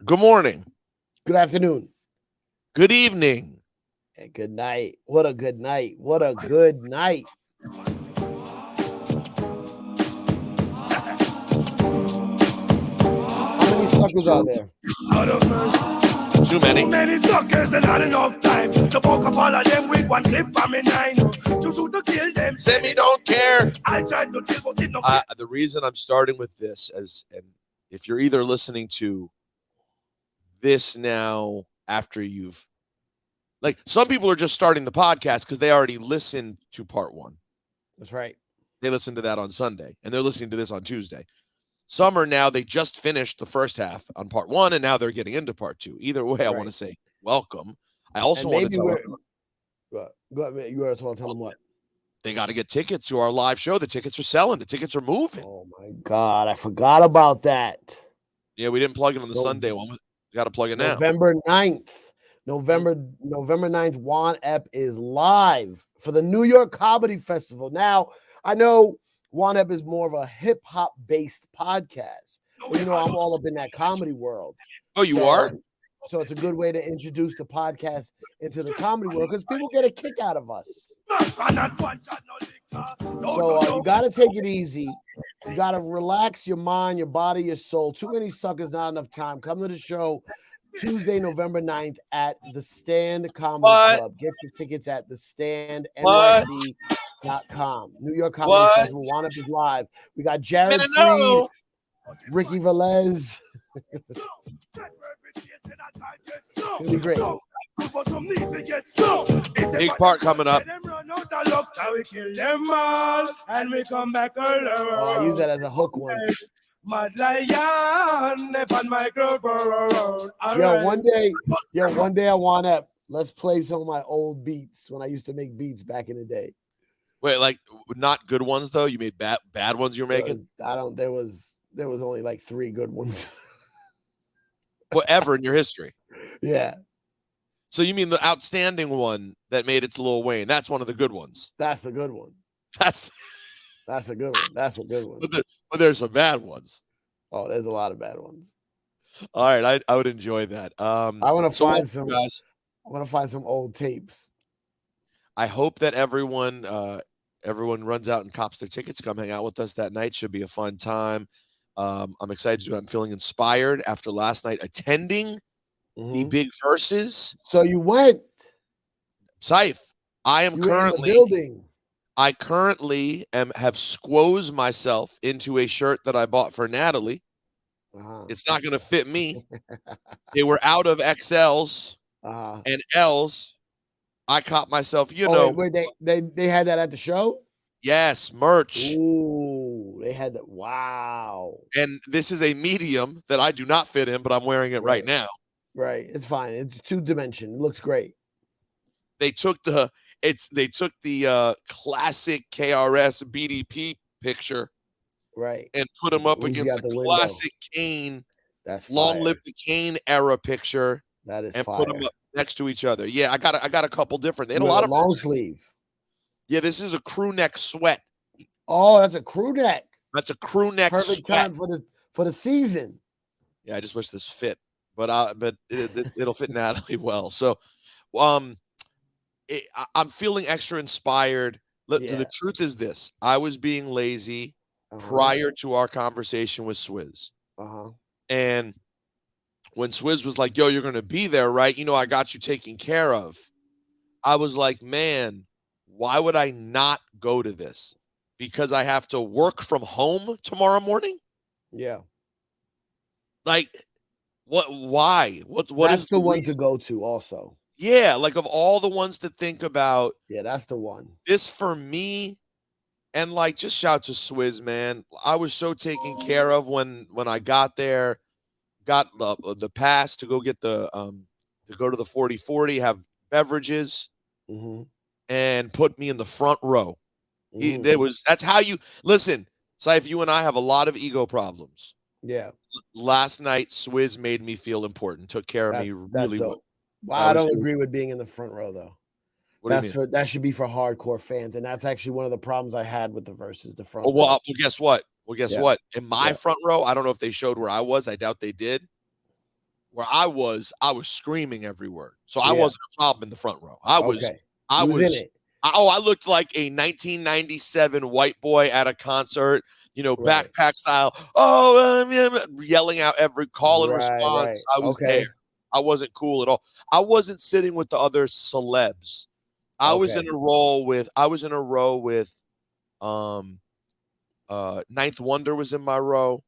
Good morning. Good afternoon. Good evening. And good night. What a good night. What a good night. How many suckers are there? Too many. Many suckers and not enough time to poke up all of them with one clip from a 9 to shoot to kill them. Semi don't care. I tried to kill, but did not. The reason I'm starting with this and if you're either listening to this now after you've like some people are just starting the podcast because they already listened to part one. That's right. They listened to that on Sunday and they're listening to this on Tuesday. Some are now, they just finished the first half on part one and now they're getting into part two. Either way, I want to say welcome. I also want to tell them. Go ahead, you want to tell them what? They got to get tickets to our live show. The tickets are selling. The tickets are moving. Oh, my God. I forgot about that. Yeah, we didn't plug it on the Sunday one. We got to plug it now. November 9th. November 9th, Juan Ep is live for the New York Comedy Festival. Now, I know Juan Ep is more of a hip-hop based podcast. But, I'm all up in that comedy world. Oh, you are? So it's a good way to introduce the podcast into the comedy world because people get a kick out of us. So you got to take it easy. You got to relax your mind, your body, your soul. Too many suckers, not enough time. Come to the show Tuesday, November 9th at the Stand Comedy Club. Get your tickets at the Stand NYC.com. New York Comedy Festival. Juan Ep is live. We got Jared Freed, Ricky Velez. It's gonna be great. Big part coming up. Oh, I use that as a hook once. Mad lion upon my microphone. One day I want to let's play some of my old beats when I used to make beats back in the day. Wait, like not good ones though? You made bad ones you're making? There was only like 3 good ones. Whatever in your history. Yeah. So you mean the outstanding one that made it to Lil Wayne? That's one of the good ones. That's the good one. That's a good one. That's a good one. But there's some bad ones. Oh, there's a lot of bad ones. All right, I would enjoy that. I want to find some guys. I want to find some old tapes. I hope that everyone runs out and cops their tickets. Come hang out with us that night. Should be a fun time. I'm excited to do it. I'm feeling inspired after last night attending the big Verzuz. So you went. Cipha. I am currently building. I currently have squozed myself into a shirt that I bought for Natalie. It's not going to fit me. They were out of XLs and Ls. I caught myself, Wait, they had that at the show? Yes, merch. Ooh, they had that. Wow. And this is a medium that I do not fit in, but I'm wearing it right now. Right. It's fine. It's 2-dimension. It looks great. They took the classic KRS BDP picture, right, and put them up against the classic Kane. That's long live the Kane era picture. That is and fire. Put them up next to each other. Yeah, I got a couple different. They had a lot of long sleeve. Yeah, this is a crew neck sweat. Oh, that's a crew neck. That's a crew neck. Perfect sweat. time for the season. Yeah, I just wish this fit, but it'll fit Natalie well. So, I'm feeling extra inspired. The truth is this: I was being lazy prior to our conversation with Swizz, and when Swizz was like, "Yo, you're going to be there, right? I got you taken care of." I was like, "Man, why would I not go to this? Because I have to work from home tomorrow morning." Yeah. Like, what? Why? What? That's the one to go to, also. Yeah, like of all the ones to think about. Yeah, that's the one. This for me, and like just shout to Swizz, man. I was so taken care of when I got there, got the pass to go get to go to the 40/40, have beverages, and put me in the front row. That's how you listen. Cipha, you and I have a lot of ego problems. Yeah. Last night, Swizz made me feel important, took care of me really well. Well, I don't agree with being in the front row though. That should be for hardcore fans, and that's actually one of the problems I had with the Verzuz, the front. Well, guess what? In my front row, I don't know if they showed where I was. I doubt they did. where I was screaming every word. So I wasn't a problem in the front row. I was in it. I looked like a 1997 white boy at a concert, backpack style. Yelling out every call and response. I was there. I wasn't cool at all. I wasn't sitting with the other celebs. I was in a row with Ninth Wonder was in my row.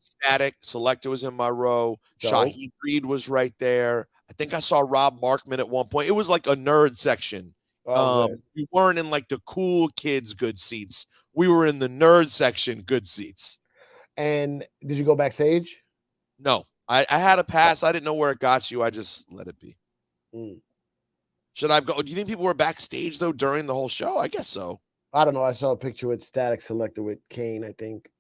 Static Selector was in my row. Shaheed Reed was right there. I think I saw Rob Markman at one point. It was like a nerd section. We weren't in like the cool kids good seats. We were in the nerd section good seats. And did you go backstage? No, I had a pass. I didn't know where it got you. I just let it be. Should I have go? Do you think people were backstage though during the whole show? I guess so. I don't know. I saw a picture with Static Selector with Kane, I think.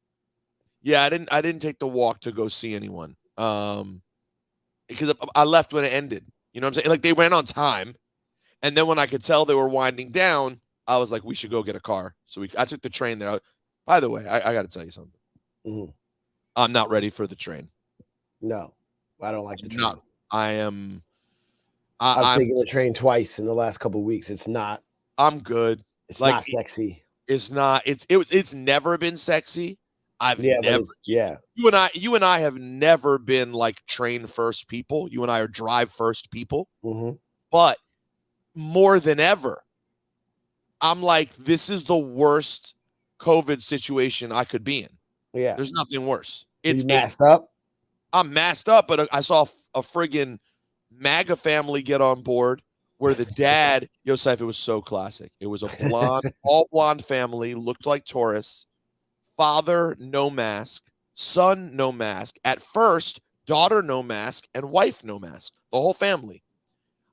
Yeah, I didn't take the walk to go see anyone. Because I left when it ended. You know what I'm saying? Like they ran on time. And then when I could tell they were winding down, I was like, we should go get a car. So I took the train there. By the way, I got to tell you something. I'm not ready for the train. No, I don't like the train. I've taken the train twice in the last couple of weeks. It's not. I'm good. It's not sexy. It's not. It's never been sexy. You and I have never been like train first people. You and I are drive first people. But more than ever, I'm like, this is the worst COVID situation I could be in. Yeah. There's nothing worse. It's masked up. I'm masked up, but I saw a friggin' MAGA family get on board where the dad, Cipha, it was so classic. It was a blonde, all blonde family, looked like tourists. Father, no mask. Son, no mask. At first, daughter, no mask. And wife, no mask. The whole family.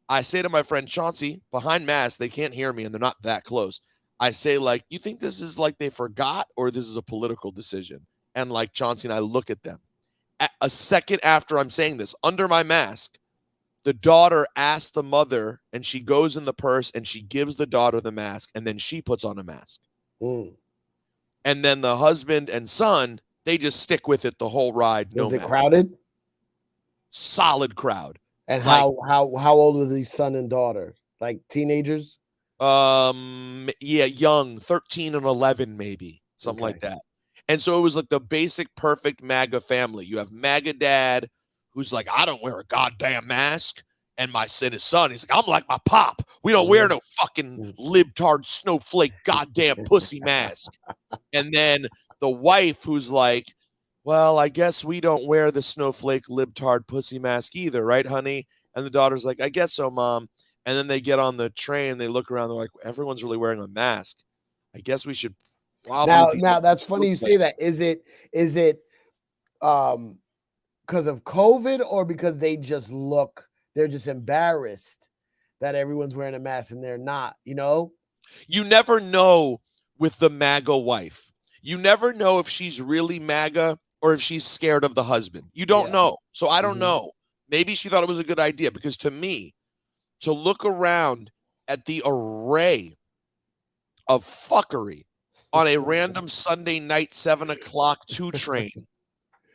I say to my friend Chauncey, behind mask, they can't hear me and they're not that close. I say, like, you think this is like they forgot or this is a political decision? And like Chauncey and I look at them. A second after I'm saying this, under my mask, the daughter asks the mother and she goes in the purse and she gives the daughter the mask and then she puts on a mask. And then the husband and son, they just stick with it the whole ride. Was it crowded? Solid crowd. And how old were these son and daughter? Like teenagers? Yeah, young, 13 and 11 maybe, something like that. And so it was like the basic perfect MAGA family. You have MAGA dad who's like, I don't wear a goddamn mask. And his son, he's like, I'm like my pop. We don't wear no fucking libtard snowflake goddamn pussy mask. And then the wife who's like, well, I guess we don't wear the snowflake libtard pussy mask either, right, honey? And the daughter's like, I guess so, Mom. And then they get on the train, they look around, they're like, everyone's really wearing a mask. I guess we should. Now that's funny you say that. Is it because of COVID or because they're just embarrassed that everyone's wearing a mask and they're not, You never know with the MAGA wife. You never know if she's really MAGA or if she's scared of the husband. You don't know. So I don't know. Maybe she thought it was a good idea because to me, to look around at the array of fuckery on a random Sunday night 7:00 2 train.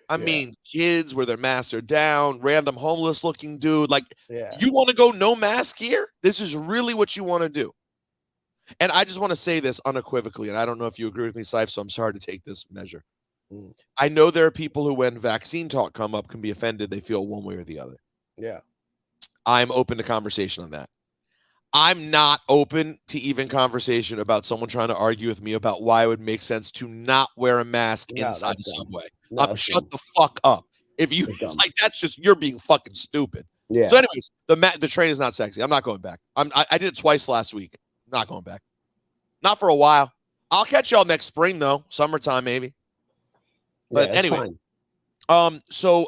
I mean, kids where their masks are down, random homeless looking dude. Like, you want to go no mask here? This is really what you want to do. And I just want to say this unequivocally, and I don't know if you agree with me, Cipha, so I'm sorry to take this measure. I know there are people who, when vaccine talk come up, can be offended. They feel one way or the other. Yeah. I'm open to conversation on that. I'm not open to even conversation about someone trying to argue with me about why it would make sense to not wear a mask inside the subway. Shut the fuck up. If you like, that's just, you're being fucking stupid. Yeah. So anyways, the train is not sexy. I'm not going back. I did it twice last week. Not going back. Not for a while. I'll catch y'all next spring though. Summertime maybe. But anyways, so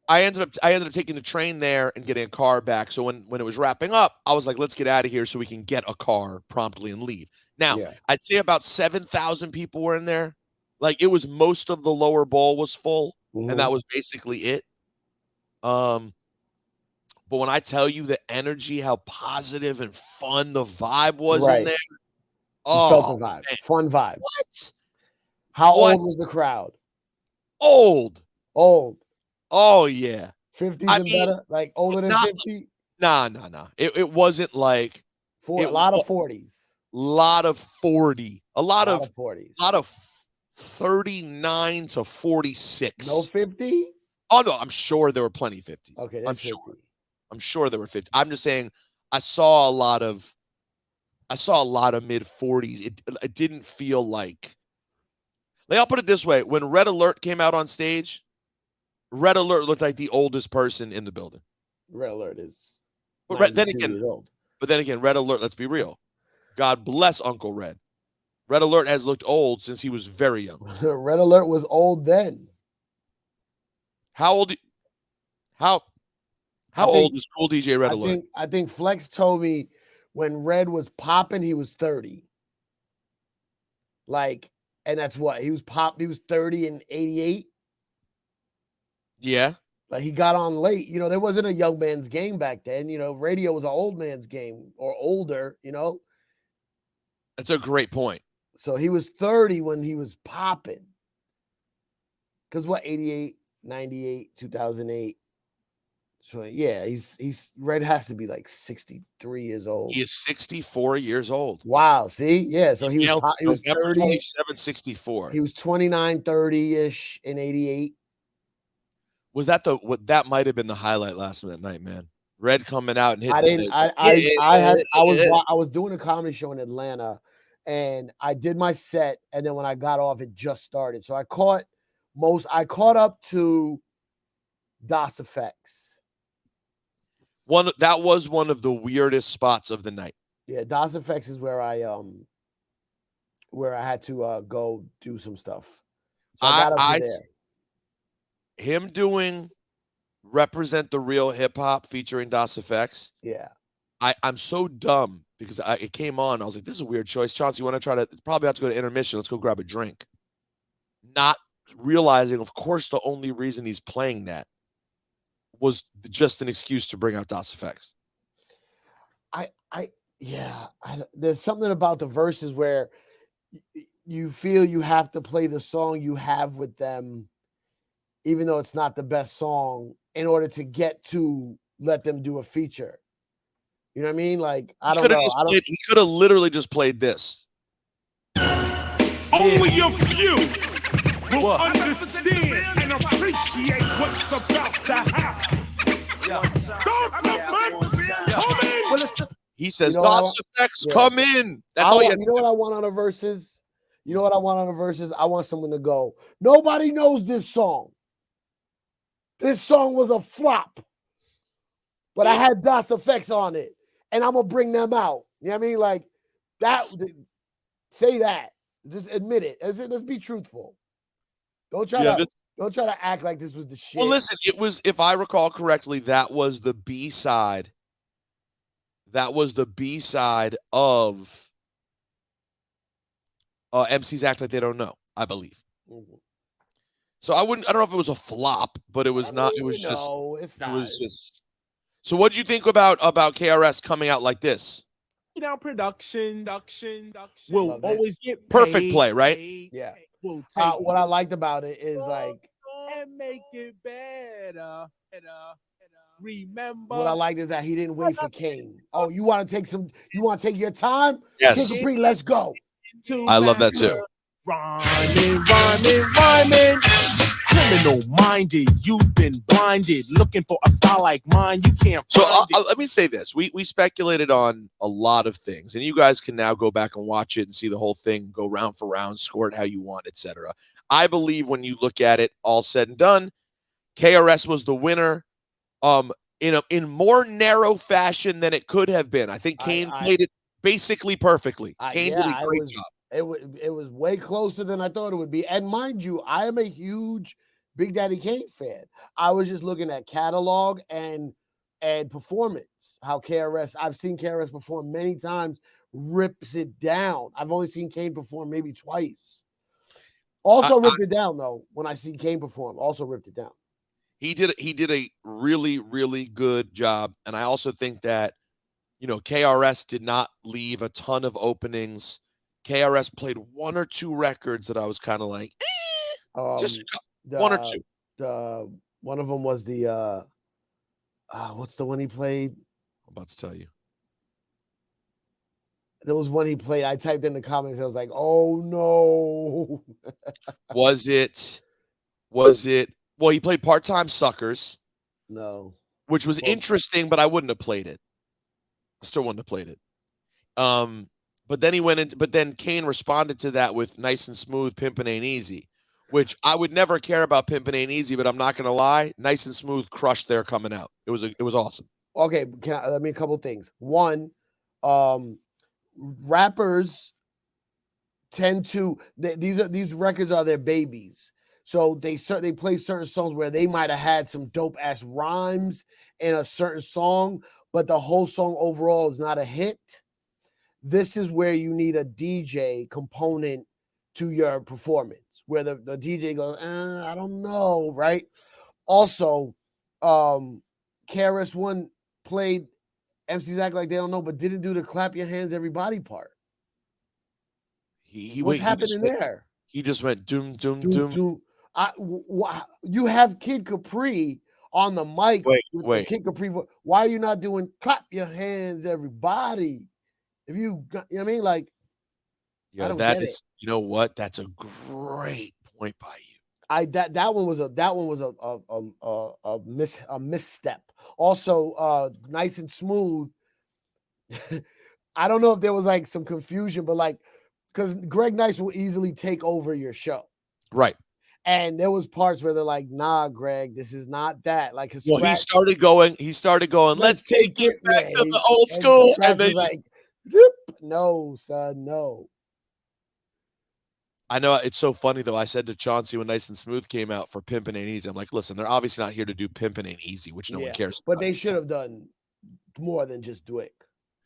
I ended up taking the train there and getting a car back. So when it was wrapping up, I was like, let's get out of here so we can get a car promptly and leave. Now, I'd say about 7,000 people were in there. Like, it was most of the lower bowl was full, and that was basically it. But when I tell you the energy, how positive and fun the vibe was in there. You felt the vibe. Man. Fun vibe. What? How old was the crowd? Old. Oh, yeah. 50s and better, like older than 50. Nah. It wasn't like a lot of 40s. Lot of 40. A lot of 40s. A lot of 39 to 46. No 50? Oh no, I'm sure there were plenty of 50s. Okay, I'm 50. sure. I'm sure there were 50. I'm just saying I saw a lot of mid 40s. It didn't feel like I'll put it this way. When Red Alert came out on stage, Red Alert looked like the oldest person in the building. Red Alert is But then again, years old. Red Alert, let's be real. God bless Uncle Red. Red Alert has looked old since he was very young. Red Alert was old then. How old? How old is Cool DJ Red Alert? I think Flex told me when Red was popping, he was 30. Like, and that's what he was 30 in 88. Yeah. Like he got on late. You know, there wasn't a young man's game back then. You know, radio was an old man's game or older, you know. That's a great point. So he was 30 when he was popping. Because what, 88, 98, 2008. So yeah, he's Red has to be like 63 years old. He is 64 years old. Wow, see? Yeah, so he was 30, 27, 64. He was 29, 30-ish in 88. Was that that might have been the highlight last night, man. Red coming out and hitting. I was doing a comedy show in Atlanta and I did my set and then when I got off it just started. So I caught up to DOS Effects. That was one of the weirdest spots of the night. Yeah, DOS Effects is where I had to go do some stuff. So I got up to there. Him doing Represent the Real Hip Hop featuring DOS Effects. Yeah. I'm so dumb because it came on. I was like, this is a weird choice. Chauncey, you want to try to probably have to go to intermission. Let's go grab a drink. Not realizing, of course, the only reason he's playing that was just an excuse to bring out DOS Effects. There's something about the verses where you feel you have to play the song you have with them, even though it's not the best song, in order to get to let them do a feature. You know what I mean? Like, I don't know. He could have literally just played this. Only a few will understand and appreciate what's about to happen. He says, DOS Effects, come in. That's all you know what I want on the verses? You know what I want on the verses? I want someone to go, nobody knows this song. This song was a flop. But I had DOS Effects on it. And I'm going to bring them out. You know what I mean? Like, that. Say that. Just admit it. Let's be truthful. Don't try to act like this was the shit. Well, listen, it was, if I recall correctly, that was the B-side. That was the B-side of MCs Act Like They Don't Know, I believe. Mm-hmm. So I don't know if it was a flop, but it was not. It was just. No, it's not. It was just. So what do you think about KRS coming out like this? Production will always get paid, perfect play, right? Yeah. What I liked about it is like and make it better. Remember, what I liked is that he didn't wait for Kane. Oh, you want to take your time? Yes. Take a break, let's go. I love that too. Rhyming. Criminal minded, you've been blinded. Looking for a style like mine, you can't. So let me say this: we speculated on a lot of things, and you guys can now go back and watch it and see the whole thing, go round for round, score it how you want, etc. I believe when you look at it, all said and done, KRS was the winner. In more narrow fashion than it could have been. I think Kane played it basically perfectly. Kane did a great job. It was way closer than I thought it would be. And mind you, I am a huge Big Daddy Kane fan. I was just looking at catalog and performance. How I've seen KRS perform many times, rips it down. I've only seen Kane perform maybe twice. Also ripped it down though. When I see Kane perform, also ripped it down. He did a really, really good job. And I also think that, KRS did not leave a ton of openings. KRS played one or two records that I was kind of like, just one or two. One of them was the What's the one he played? I'm about to tell you. There was one he played. I typed in the comments. I was like, oh no. Was it? Well, he played Part-Time Suckers. No. Which was interesting, but I wouldn't have played it. I still wouldn't have played it. But then Kane responded to that with Nice and Smooth, Pimpin' Ain't Easy, which I would never care about Pimpin' Ain't Easy, but I'm not gonna lie, Nice and Smooth crushed their coming out. It was awesome. Okay, a couple things. One, rappers tend to these records are their babies. So they play certain songs where they might have had some dope ass rhymes in a certain song, but the whole song overall is not a hit. This is where you need a DJ component to your performance, where the DJ goes, I don't know, right? Also, KRS-One played MCs Act Like They Don't Know, but didn't do the clap your hands everybody part. What's happening there? He just went doom, doom, doom. Doom. You have Kid Capri on the mic with the Kid Capri. Why are you not doing clap your hands everybody? If you know what I mean, like, yeah, that is, you know what? That's a great point by you. That one was a misstep. Also, Nice and Smooth. I don't know if there was like some confusion, but like, because Greg Nice will easily take over your show, right? And there was parts where they're like, "Nah, Greg, this is not that." Like, he started going. Let's take it back to the old school, and then like, no, son, no. I know it's so funny though. I said to Chauncey when Nice and Smooth came out for Pimpin' Ain't Easy, I'm like, listen, they're obviously not here to do Pimpin' Ain't Easy, which no one cares about. But they should have done more than just Dwick.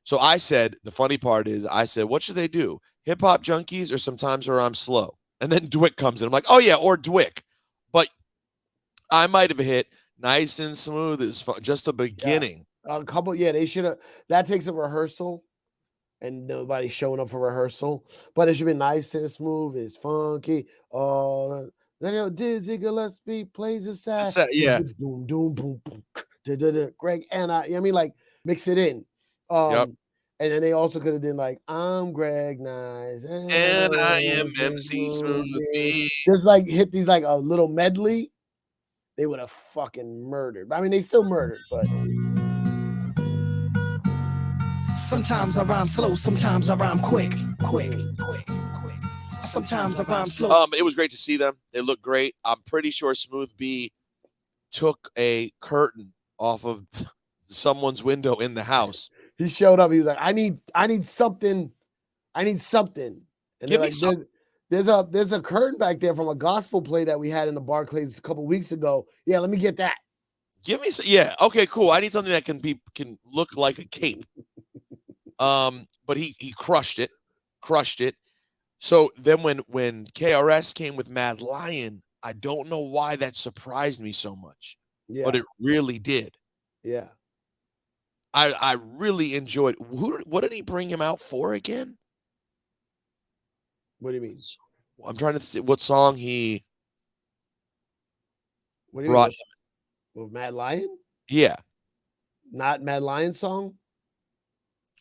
So I said, the funny part is, what should they do? Hip Hop Junkies or Sometimes Where I'm Slow? And then Dwick comes in. I'm like, oh yeah, or Dwick. But I might have hit Nice and Smooth is just the beginning. Yeah. A couple, they should have. That takes a rehearsal. And nobody's showing up for rehearsal, but it should be Nice and Smooth. It's funky. Dizzy Gillespie plays a sad. Yeah. Boom, boom, boom, boom. Greg and I mean, like, mix it in. Yep. And then they also could have done like, I'm Greg Nice and I am MC Smooth. Just like hit these like a little medley. They would have fucking murdered. I mean, they still murdered, but. Sometimes I rhyme slow, sometimes I rhyme quick. Sometimes I rhyme slow. It was great to see them. They look great. I'm pretty sure Smooth B took a curtain off of someone's window in the house. He showed up. He was like, I need something. And give me something. There's a curtain back there from a gospel play that we had in the Barclays a couple weeks ago. Yeah, let me get that. Give me some. Yeah, okay, cool. I need something that can look like a cape. But he crushed it. So then when KRS came with Mad Lion, I don't know why that surprised me so much. Yeah. But it really did. Yeah. I really enjoyed. What did he bring him out for again? What do you mean? I'm trying to see what song he brought him. With Mad Lion? Yeah. Not Mad Lion song?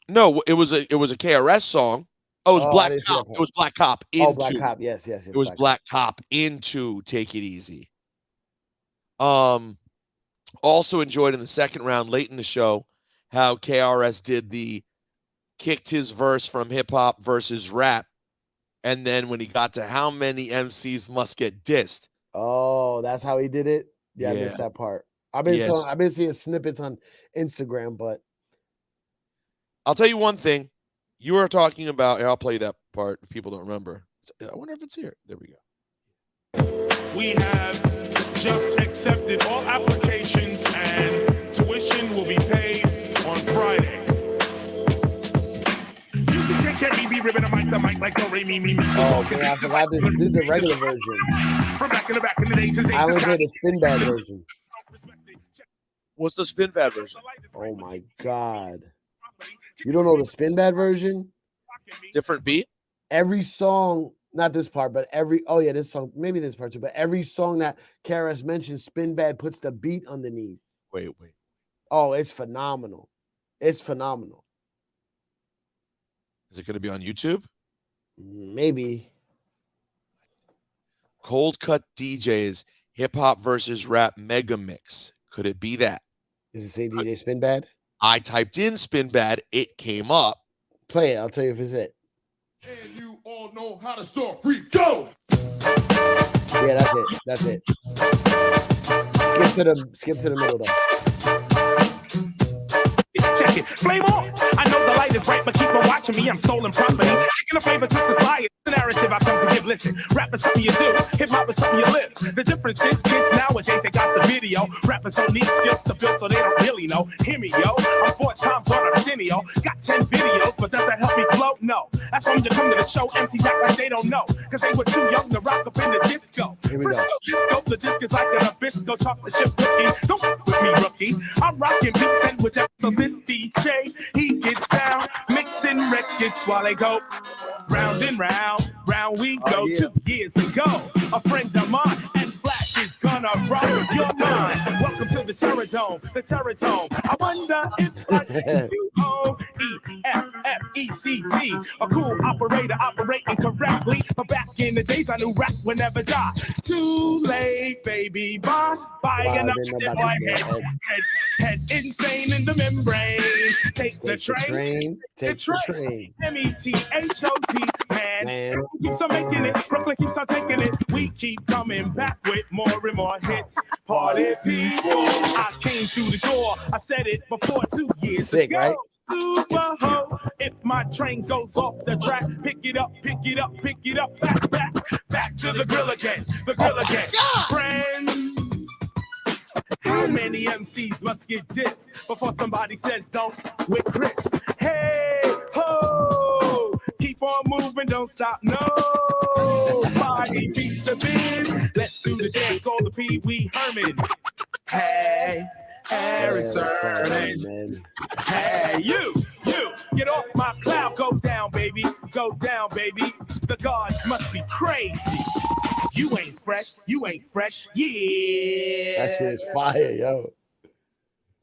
No, it was a KRS song. Oh, it was Black Cop. It was Black Cop into. Black Cop. Yes. It was Black Cop into Take It Easy. Also enjoyed in the second round, late in the show, how KRS kicked his verse from hip hop versus rap, and then when he got to how many MCs must get dissed. Oh, that's how he did it. Yeah, I missed that part. I've been seeing snippets on Instagram, but I'll tell you one thing. You were talking about, I'll play that part if people don't remember. I wonder if it's here. There we go. We have just accepted all applications and tuition will be paid on Friday. You can't be ribbing the mic like the Ray me. Oh, okay, I forgot this is the regular version. From back in the days, I only heard the Spin Bad version. What's the Spin Bad version? Oh my God. You don't know the Spin Bad version? Different beat? Every song, not this part, but this song, maybe this part too, but every song that KRS mentions, Spin Bad puts the beat underneath. Wait. Oh, it's phenomenal. It's phenomenal. Is it going to be on YouTube? Maybe. Cold Cut DJs, hip hop versus rap mega mix. Could it be that? Does it say DJ Spin Bad? I typed in Spin Bad. It came up. Play it. I'll tell you if it's it. And you all know how to start free. Go! Yeah, that's it. That's it. Skip to the middle though. Check it. Flame on. I know the light is bright, but keep on watching me. I'm stolen property. Taking a flavor to society. The narrative I come to give. Listen, rap is something you do. Hip hop is something you live. The difference is kids nowadays, they got the video. Rappers don't need skills to build, so they don't really know. Hear me, yo. I'm 4 times on Arsenio. Got 10 videos, but does that help me flow? No. That's when you come to the show. MCs act like they don't know. Because they were too young to rock up in the disco. Here we go. Disco, the disc is like an Nabisco chocolate chip cookie. Don't fuck with me, rookie. I'm rocking beats and with that. So this DJ, he gets down, mixing records while they go round and round, round we go. 2 years ago, a friend of mine, and Flash is gonna rock your mind. Welcome to the Terror Dome, the Terror Dome. I wonder if I can do EFFECT, a cool operator operating correctly. But back in the days, I knew rap would never die. Too late, baby, bye. Buying up my head insane in the membrane. Take the train. METHOT, man. Keeps on making it. Brooklyn keeps on taking it. We keep coming back with more and more hits. Party people, I came through the door. I said it before 2 years ago. Right? Super ho. If my train goes off the track, pick it up, back to the grill again. The grill again. Friends. How many MCs must get dissed before somebody says don't with Chris? Hey, ho! Keep on moving, don't stop, no! Body beats the biz. Let's do the dance, call the Pee Wee Herman. Hey, Harrison. Hey, you, get off my cloud, go down, baby. The gods must be crazy. You ain't fresh, yeah. That shit is fire, yo.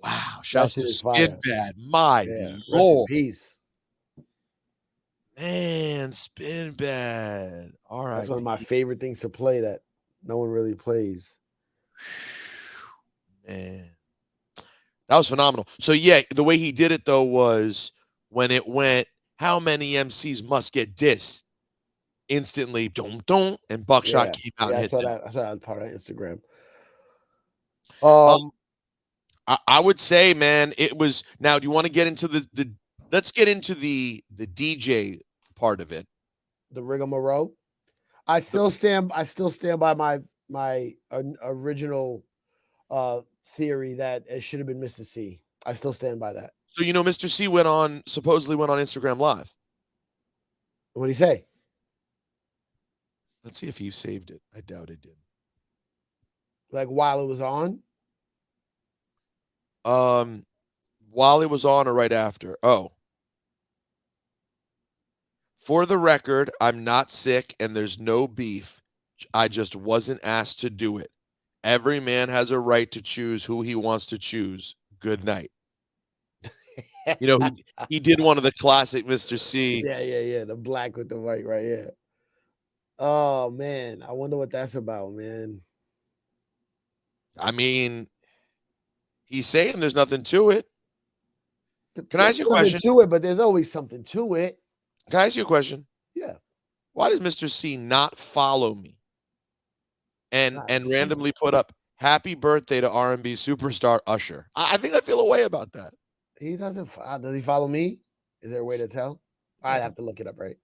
Wow, shouts to Spin Bad. My Lord. Rest in peace. Man, Spin Bad. All right. That's one of my favorite things to play that no one really plays. Man. That was phenomenal. So, yeah, the way he did it, though, was when it went, how many MCs must get dissed? Instantly, don't, and Buckshot came out and hit that. I saw that part of Instagram. I would say, man, it was. Now, do you want to get into the let's get into the DJ part of it. The rigmarole. I still stand by my original theory that it should have been Mr. Cee. I still stand by that. So, Mr. Cee supposedly went on Instagram Live. What did he say? Let's see if he saved it. I doubt it did. Like while it was on? While it was on or right after? Oh. For the record, I'm not sick and there's no beef. I just wasn't asked to do it. Every man has a right to choose who he wants to choose. Good night. He did one of the classic Mr. Cee. Yeah. The black with the white, right? Yeah. Oh, man. I wonder what that's about, man. I mean, he's saying there's nothing to it. Can I ask you a question? To it, but there's always something to it. Can I ask you a question? Yeah. Why does Mr. Cee not follow me and randomly put up happy birthday to R&B superstar Usher? I think I feel a way about that. He doesn't. Does he follow me? Is there a way to tell? I'd have to look it up, right?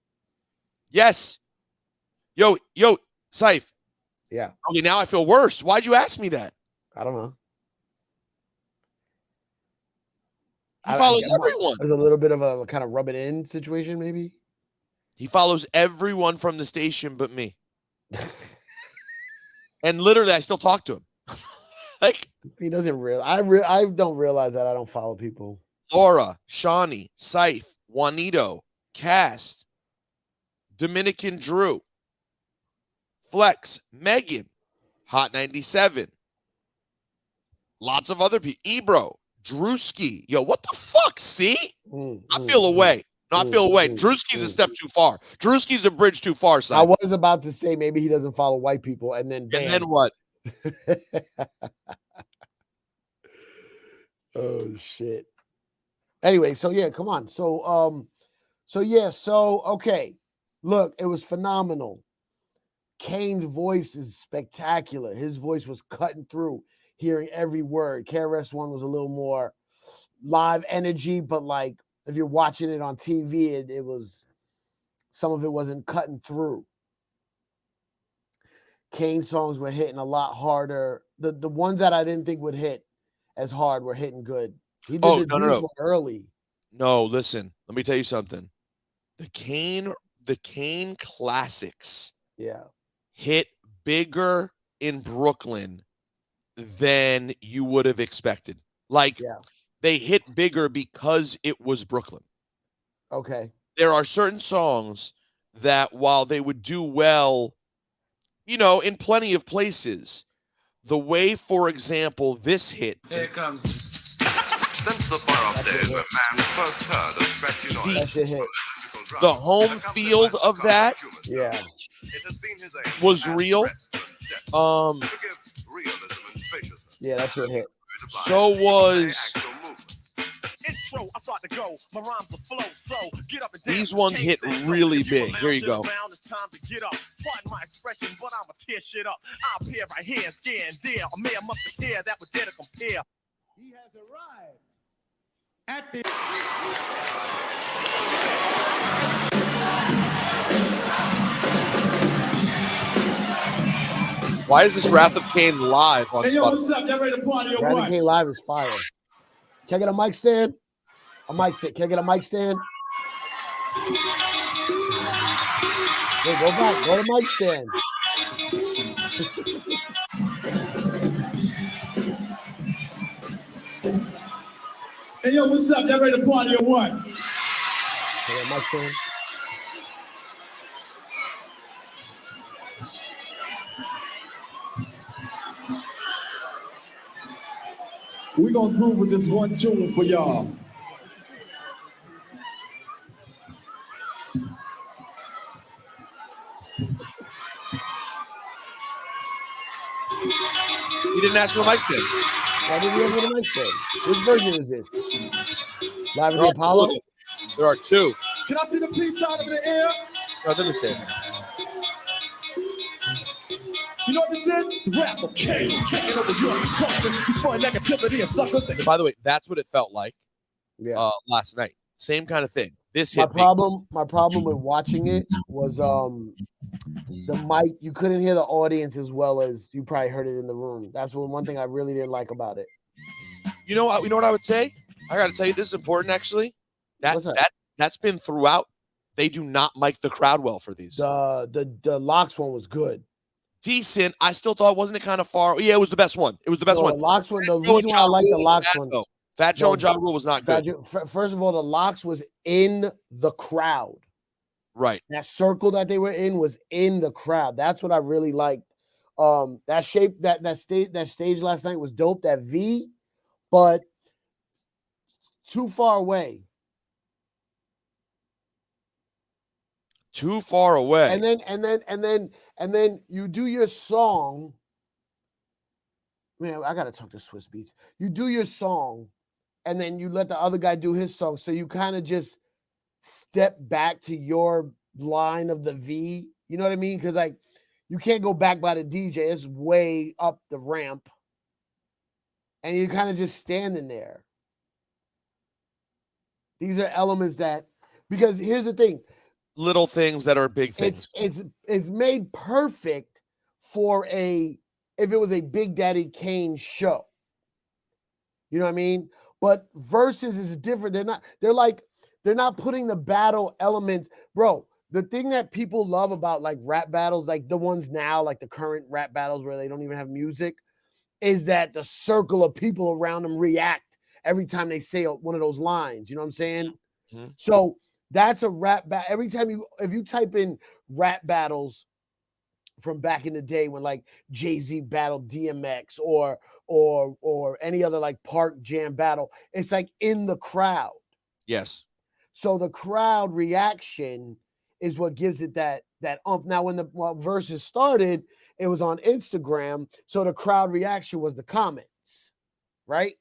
Yes. Yo, Cipha. Yeah. Okay, now I feel worse. Why'd you ask me that? I don't know. He follows everyone. There's a little bit of a kind of rub it in situation, maybe. He follows everyone from the station but me. And literally, I still talk to him. Like he doesn't I don't realize that I don't follow people. Laura, Shawnee, Cipha, Juanito, Cast, Dominican Drew, Flex, Megan, Hot 97, lots of other people, Ebro, Drewski. Yo, what the fuck? See? I feel away. No, I feel away. Drewski's a step too far. Drewski's a bridge too far, Cipha. I was about to say maybe he doesn't follow white people, and then bam. And then what? Oh shit. Anyway, so yeah, come on. So okay. Look, it was phenomenal. Kane's voice is spectacular. His voice was cutting through, hearing every word. KRS One was a little more live energy, but like if you're watching it on TV, it was some of it wasn't cutting through. Kane songs were hitting a lot harder. The ones that I didn't think would hit as hard were hitting good. He did one early. No, listen. Let me tell you something. The Kane classics. Yeah. Hit bigger in Brooklyn than you would have expected. Like, they hit bigger because it was Brooklyn. Okay. There are certain songs that while they would do well, you know, in plenty of places, the way, for example, this hit. Here it comes. Since the far-off days where man first heard of scratchy noise. The home field of that was real. Yeah, that's your hit. So was intro, I start to go. My rhymes will flow, so get up and dance. These ones hit really big. Here you go. It's time to get up. Pardon my expression, but I'ma tear shit up. I'll appear right here, scan dear, a mere musketeer that would dare to compare. He has arrived at the Why is this Wrath of Kane live on Spotify? Yo, what's up? Y'all ready to party or Wrath what? of Kane live is fire. Can I get a mic stand? A mic stand. Can I get a mic stand? Hey, go back. Go to mic stand. Hey, yo, what's up? Y'all ready to party or what? Can I get a mic stand? We're going to groove with this one tune for y'all. He didn't ask for a mic stand. Why did we have a mic stand? Which version is this? Live at the Apollo? There are two. Can I see the peace out of the air? No, let me say. You know what this is? The Wrath of Kane, taking over your apartment, destroying negativity and suckers. By the way, that's what it felt like last night. Same kind of thing. This my problem with watching it was the mic. You couldn't hear the audience as well as you probably heard it in the room. That's one thing I really didn't like about it. You know what I would say? I got to tell you, this is important actually. That's been throughout. They do not mic the crowd well for these. The Locks one was good. Decent. I still thought, wasn't it kind of far? Yeah, it was the best one. It was the best one. The Locks one. The reason why I like the Locks one. Though. Fat Joe and Ja Rule was not good. First of all, the Locks was in the crowd. Right. That circle that they were in was in the crowd. That's what I really liked. That shape, that stage last night was dope. That V, but too far away. Too far away. And then you do your song. Man, I gotta talk to Swiss Beats. You do your song, and then you let the other guy do his song. So you kind of just step back to your line of the V. You know what I mean? Because like you can't go back by the DJ. It's way up the ramp. And you're kind of just standing there. These are elements that, because here's the thing. Little things that are big things. It's made perfect for if it was a Big Daddy Kane show. You know what I mean? But Verzuz is different. They're not putting the battle elements. Bro, the thing that people love about like rap battles, like the ones now, like the current rap battles where they don't even have music, is that the circle of people around them react every time they say one of those lines. You know what I'm saying? Mm-hmm. So that's a rap battle. Every time if you type in rap battles from back in the day when like Jay-Z battled DMX or or any other like park jam battle. It's like in the crowd. Yes. So the crowd reaction is what gives it that umph. Now, when the Verzuz started, it was on Instagram, so the crowd reaction was the comments, right?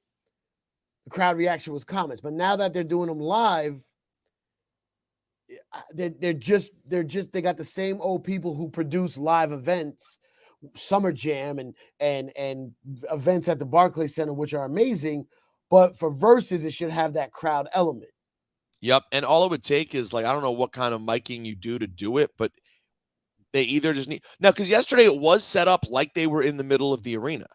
The crowd reaction was comments. But now that they're doing them live, they got the same old people who produce live events, Summer Jam and events at the Barclays Center, which are amazing. But for Verzuz, it should have that crowd element. Yep. And all it would take is like, I don't know what kind of miking you do it, but they either just need now, because yesterday it was set up like they were in the middle of the arena.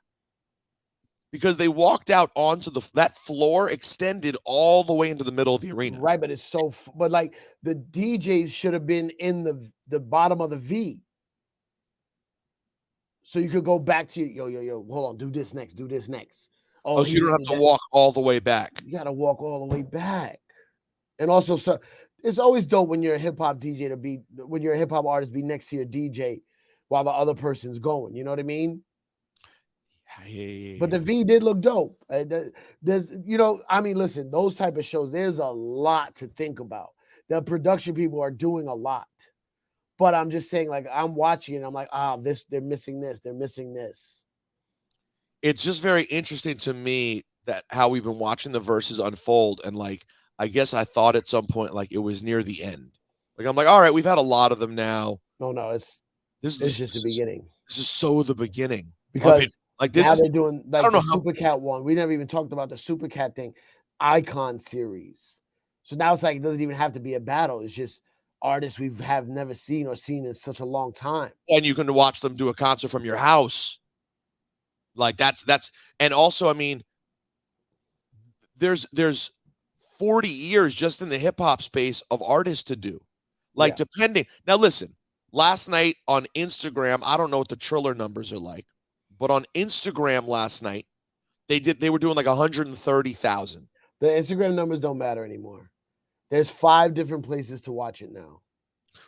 Because they walked out onto that floor extended all the way into the middle of the arena. Right, but it's but like the DJs should have been in the bottom of the V. So you could go back to yo, hold on, do this next. Oh, so you don't have to walk all the way back. You got to walk all the way back. And also, so it's always dope when you're a hip hop DJ when you're a hip hop artist, be next to your DJ while the other person's going. You know what I mean? Yeah. But the V did look dope. There's, listen, those type of shows, there's a lot to think about. The production people are doing a lot. But I'm just saying, like, I'm watching and I'm like, they're missing this. They're missing this. It's just very interesting to me that how we've been watching the Verzuz unfold. And like, I guess I thought at some point, like, it was near the end. Like, I'm like, all right, we've had a lot of them now. No, this is just the beginning. This is so the beginning. Because like this now is, they're doing like I don't know the Super Cat one. We never even talked about the Super Cat thing, Icon series. So now it's like it doesn't even have to be a battle. It's just artists we have never seen in such a long time. And you can watch them do a concert from your house. Like that's and also, I mean, there's 40 years just in the hip hop space of artists to do. Like depending. Now listen, last night on Instagram, I don't know what the Triller numbers are like, but on Instagram last night, they were doing like 130,000. The Instagram numbers don't matter anymore. There's 5 different places to watch it now.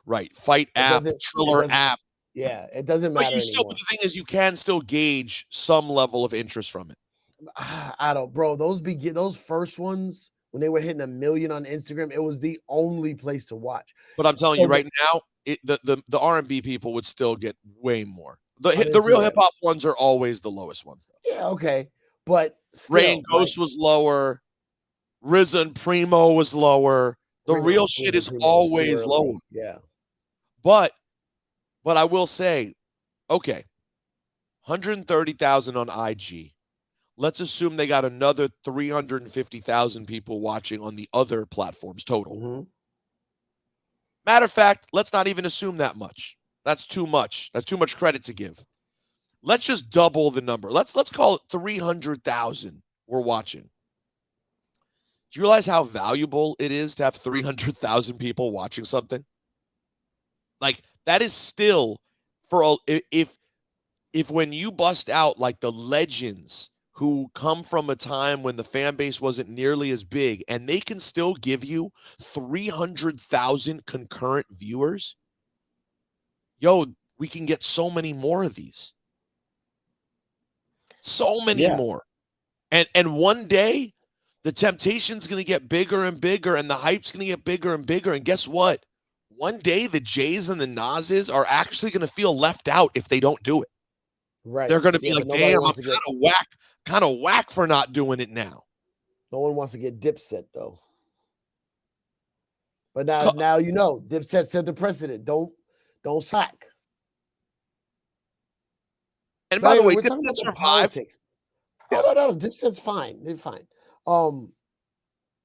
Right. Fight app, Triller app. Yeah, it doesn't matter anymore. But the thing is, you can still gauge some level of interest from it. I don't, bro. Those first ones when they were hitting 1 million on Instagram, it was the only place to watch. But I'm telling you right now, the R&B people would still get way more. The real hip hop ones are always the lowest ones, though. Yeah, okay, but still, Ray and Ghost was lower. RZA and Primo was lower. The real shit is always lower. Yeah, but I will say, okay, 130,000 on IG. Let's assume they got another 350,000 people watching on the other platforms total. Mm-hmm. Matter of fact, let's not even assume that much. That's too much. That's too much credit to give. Let's just double the number. Let's call it 300,000 we're watching. Do you realize how valuable it is to have 300,000 people watching something? Like, that is still, if when you bust out like the legends who come from a time when the fan base wasn't nearly as big, and they can still give you 300,000 concurrent viewers, yo, we can get so many more of these. So many more. And one day, the temptation's going to get bigger and bigger, and the hype's going to get bigger and bigger. And guess what? One day, the Jays and the Nas's are actually going to feel left out if they don't do it. Right. They're going to be like, damn, I'm kind of whack for not doing it now. No one wants to get Dipset, though. But now you know, Dipset set the precedent. Don't slack. And by the way, Dipset survived. No, Dipset's fine. They're fine.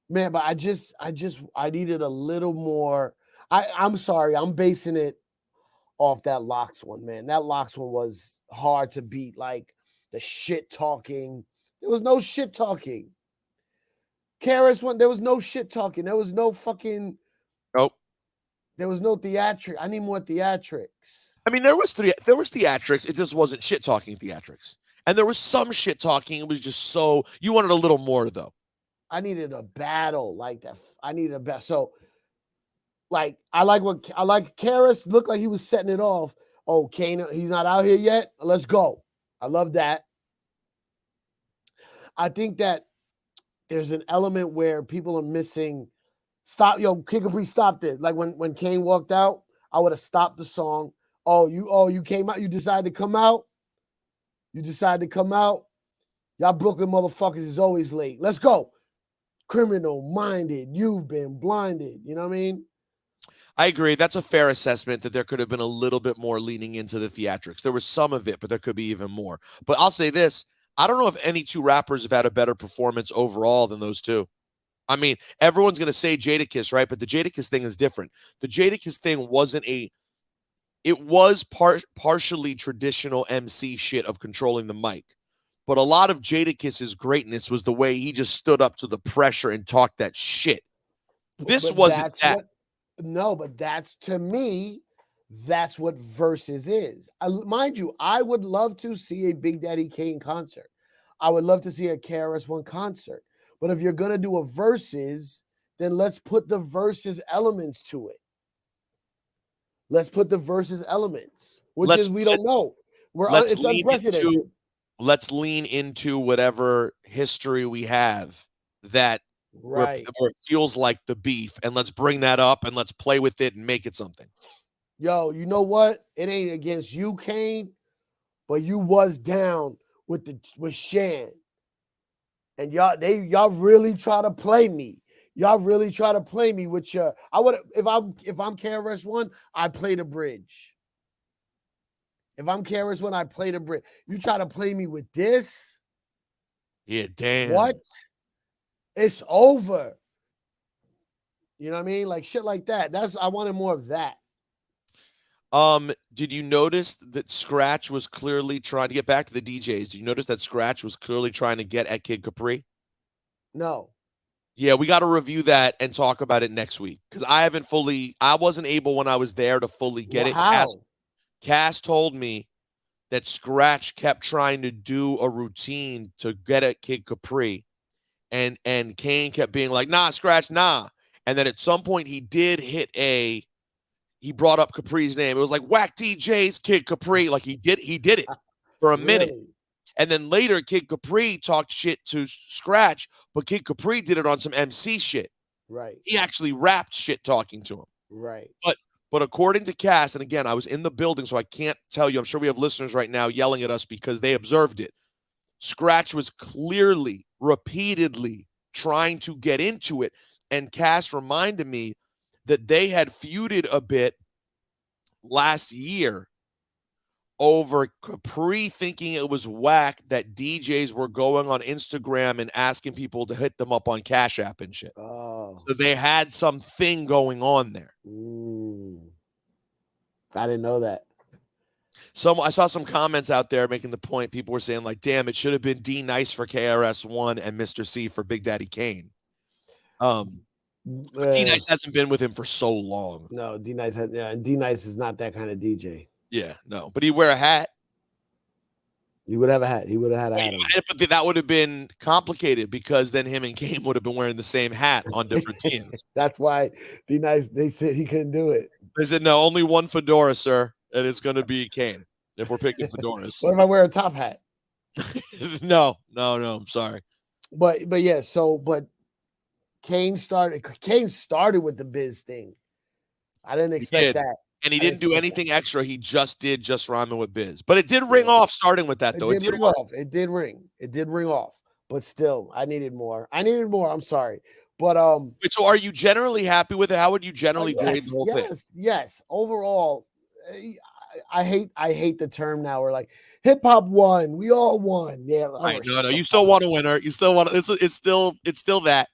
Man, but I needed a little more. I'm sorry, I'm basing it off that Locks one, man. That Locks one was hard to beat. Like the shit talking. There was no shit talking. KRS one, there was no shit talking. There was no fucking. Nope. There was no theatrics. I need more theatrics. I mean, there was theatrics. It just wasn't shit talking theatrics. And there was some shit talking. It was just so you wanted a little more though. I needed a battle like that. I needed a battle. So, like, I like KRS looked like he was setting it off. Oh, Kane, he's not out here yet. Let's go. I love that. I think that there's an element where people are missing. Stop, yo, Kid Capri, stop this. Like when Kane walked out, I would have stopped the song. You came out. You decided to come out. You decided to come out. Y'all Brooklyn motherfuckers is always late. Let's go. Criminal minded. You've been blinded. You know what I mean? I agree. That's a fair assessment that there could have been a little bit more leaning into the theatrics. There was some of it, but there could be even more. But I'll say this. I don't know if any two rappers have had a better performance overall than those two. I mean, everyone's going to say Jadakiss, right? But the Jadakiss thing is different. The Jadakiss thing wasn't it was partially traditional MC shit of controlling the mic. But a lot of Jadakiss's greatness was the way he just stood up to the pressure and talked that shit. This wasn't that. But that's, to me, that's what Verzuz is. Mind you, I would love to see a Big Daddy Kane concert. I would love to see a KRS-One concert. But if you're going to do a Verzuz, then let's put the Verzuz elements to it. Let's put the Verzuz elements, we don't know. It's unprecedented. Let's lean into whatever history we have that where it feels like the beef, and let's bring that up and let's play with it and make it something. Yo, you know what? It ain't against you, Kane, but you was down with Shan. And y'all really try to play me. Y'all really try to play me with your. I would if I'm KRS-One, I play the bridge. If I'm KRS-One, I play the bridge. You try to play me with this? Yeah, damn. What? It's over. You know what I mean? Like shit like that. I wanted more of that. Did you notice that Scratch was clearly trying to get back to the DJs? Did you notice that Scratch was clearly trying to get at Kid Capri? No. Yeah, we got to review that and talk about it next week because I wasn't able when I was there to fully get it. Cass told me that Scratch kept trying to do a routine to get at Kid Capri, and Kane kept being like, nah, Scratch, nah. And then at some point he did he brought up Capri's name. It was like whack DJs, Kid Capri. Like he did it for a minute. And then later, Kid Capri talked shit to Scratch, but Kid Capri did it on some MC shit. Right. He actually rapped shit talking to him. Right. But according to Cass, and again, I was in the building, so I can't tell you. I'm sure we have listeners right now yelling at us because they observed it. Scratch was clearly, repeatedly trying to get into it. And Cass reminded me that they had feuded a bit last year over Capri thinking it was whack that DJs were going on Instagram and asking people to hit them up on Cash App and shit. Oh. So they had something going on there. I didn't know that. I saw some comments out there making the point. People were saying like, damn, it should have been D Nice for KRS-One and Mister Cee for Big Daddy Kane. D Nice hasn't been with him for so long. No, D Nice is not that kind of DJ. Yeah, no, but he'd wear a hat. He would have a hat. He would have had a hat. But that would have been complicated because then him and Kane would have been wearing the same hat on different teams. That's why D Nice, they said he couldn't do it. They said, no, only one fedora, sir, and it's going to be Kane if we're picking fedoras. What if I wear a top hat? No, I'm sorry. But yeah, but Kane started with the Biz thing. I didn't expect that. And he didn't do anything extra. He just did Just Rhyming with Biz. But it did ring off starting with that, though. It did ring off. It did ring. It did ring off. But still, I needed more. I'm sorry. But so are you generally happy with it? How would you generally grade the whole thing? Yes. Overall, I hate the term now. We're like, hip hop won. We all won. Yeah. Right. No. You still want a winner. You still want it's still that.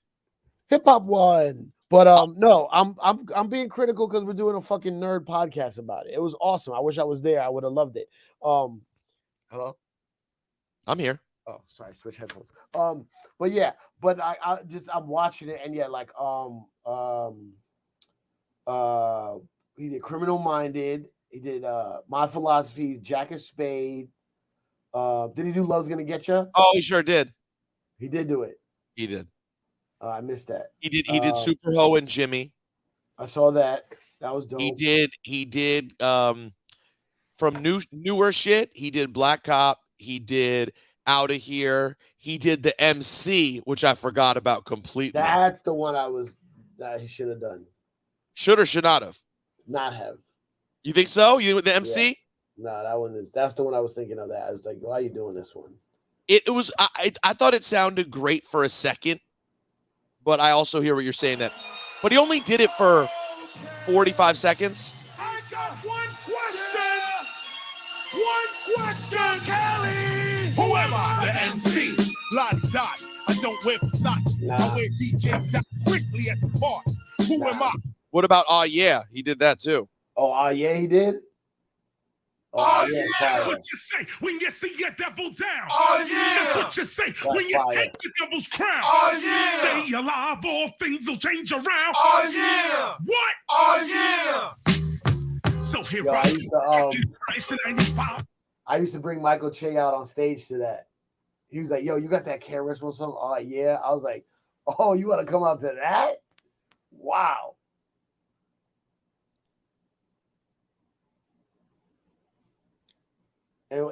Hip hop won. But no, I'm being critical because we're doing a fucking nerd podcast about it. It was awesome. I wish I was there. I would have loved it. Hello? I'm here. Oh, sorry, switch headphones. But yeah, I'm watching it, and yeah, like he did Criminal Minded, he did My Philosophy, Jack of Spade. Did he do Love's Gonna Get You? Oh, he sure did. He did do it. He did. I missed that. He did Super Ho and Jimmy. I saw that. That was dope. He did from newer shit. He did Black Cop. He did Out of Here. He did the MC, which I forgot about completely. That's the one that he should have done. Should or should not have? Not have. You think so? You with the MC? Yeah. No, that one is. That's the one I was thinking of. That I was like, why are you doing this one? It was. I thought it sounded great for a second, but I also hear what you're saying that. But he only did it for 45 seconds. I got one question, Kelly. Who am I? The MC. Lottie Dot. I don't wear Versace. I wear DJs out quickly at the bar. Who am I? What about Oh Yeah? He did that too. Oh yeah, he did. Oh yeah, that's what you say when you see your devil down. Oh yeah, that's what you say when you take the devil's crown. Oh yeah, stay alive, all things will change around. Oh yeah, what? Oh yeah. So here I used to bring Michael Che out on stage to that. He was like, "Yo, you got that KRS One song?" Oh yeah. I was like, "Oh, you want to come out to that?" Wow.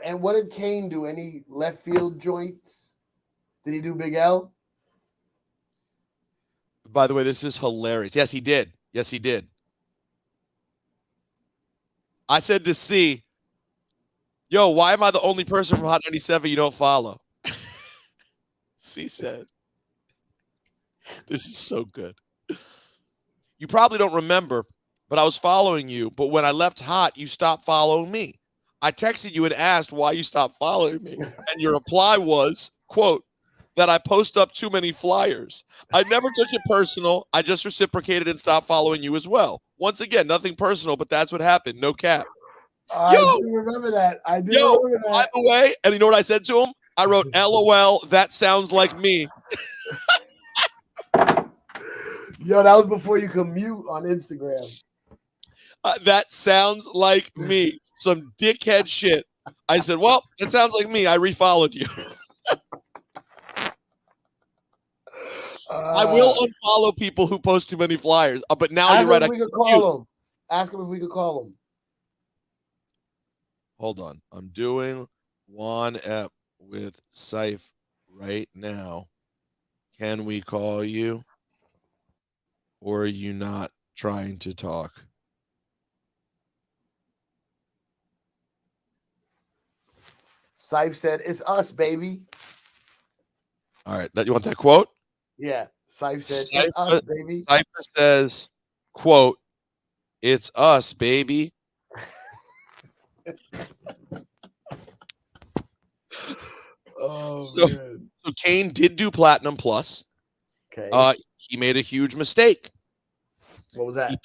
And what did Kane do? Any left field joints? Did he do Big L? By the way, this is hilarious. Yes, he did. Yes, he did. I said to C, yo, why am I the only person from Hot 97 you don't follow? C said, this is so good. You probably don't remember, but I was following you. But when I left Hot, you stopped following me. I texted you and asked why you stopped following me. And your reply was, quote, that I post up too many flyers. I never took it personal. I just reciprocated and stopped following you as well. Once again, nothing personal, but that's what happened. No cap. I do remember that. I do remember that. By the way, and you know what I said to him? I wrote, LOL, that sounds like me. Yo, that was before you could mute on Instagram. That sounds like me. Some dickhead shit. I said, well, that sounds like me. I refollowed you. I will unfollow people who post too many flyers. But now you're right. We could call him. Ask him if we could call him. Hold on. I'm doing Juan Ep with Cipha right now. Can we call you? Or are you not trying to talk? Cipha said, it's us, baby. All right. You want that quote? Yeah. Cipha said, it's us, baby. Cipha says, quote, it's us, baby. Man. So Kane did do Platinum Plus. Okay. He made a huge mistake. What was that?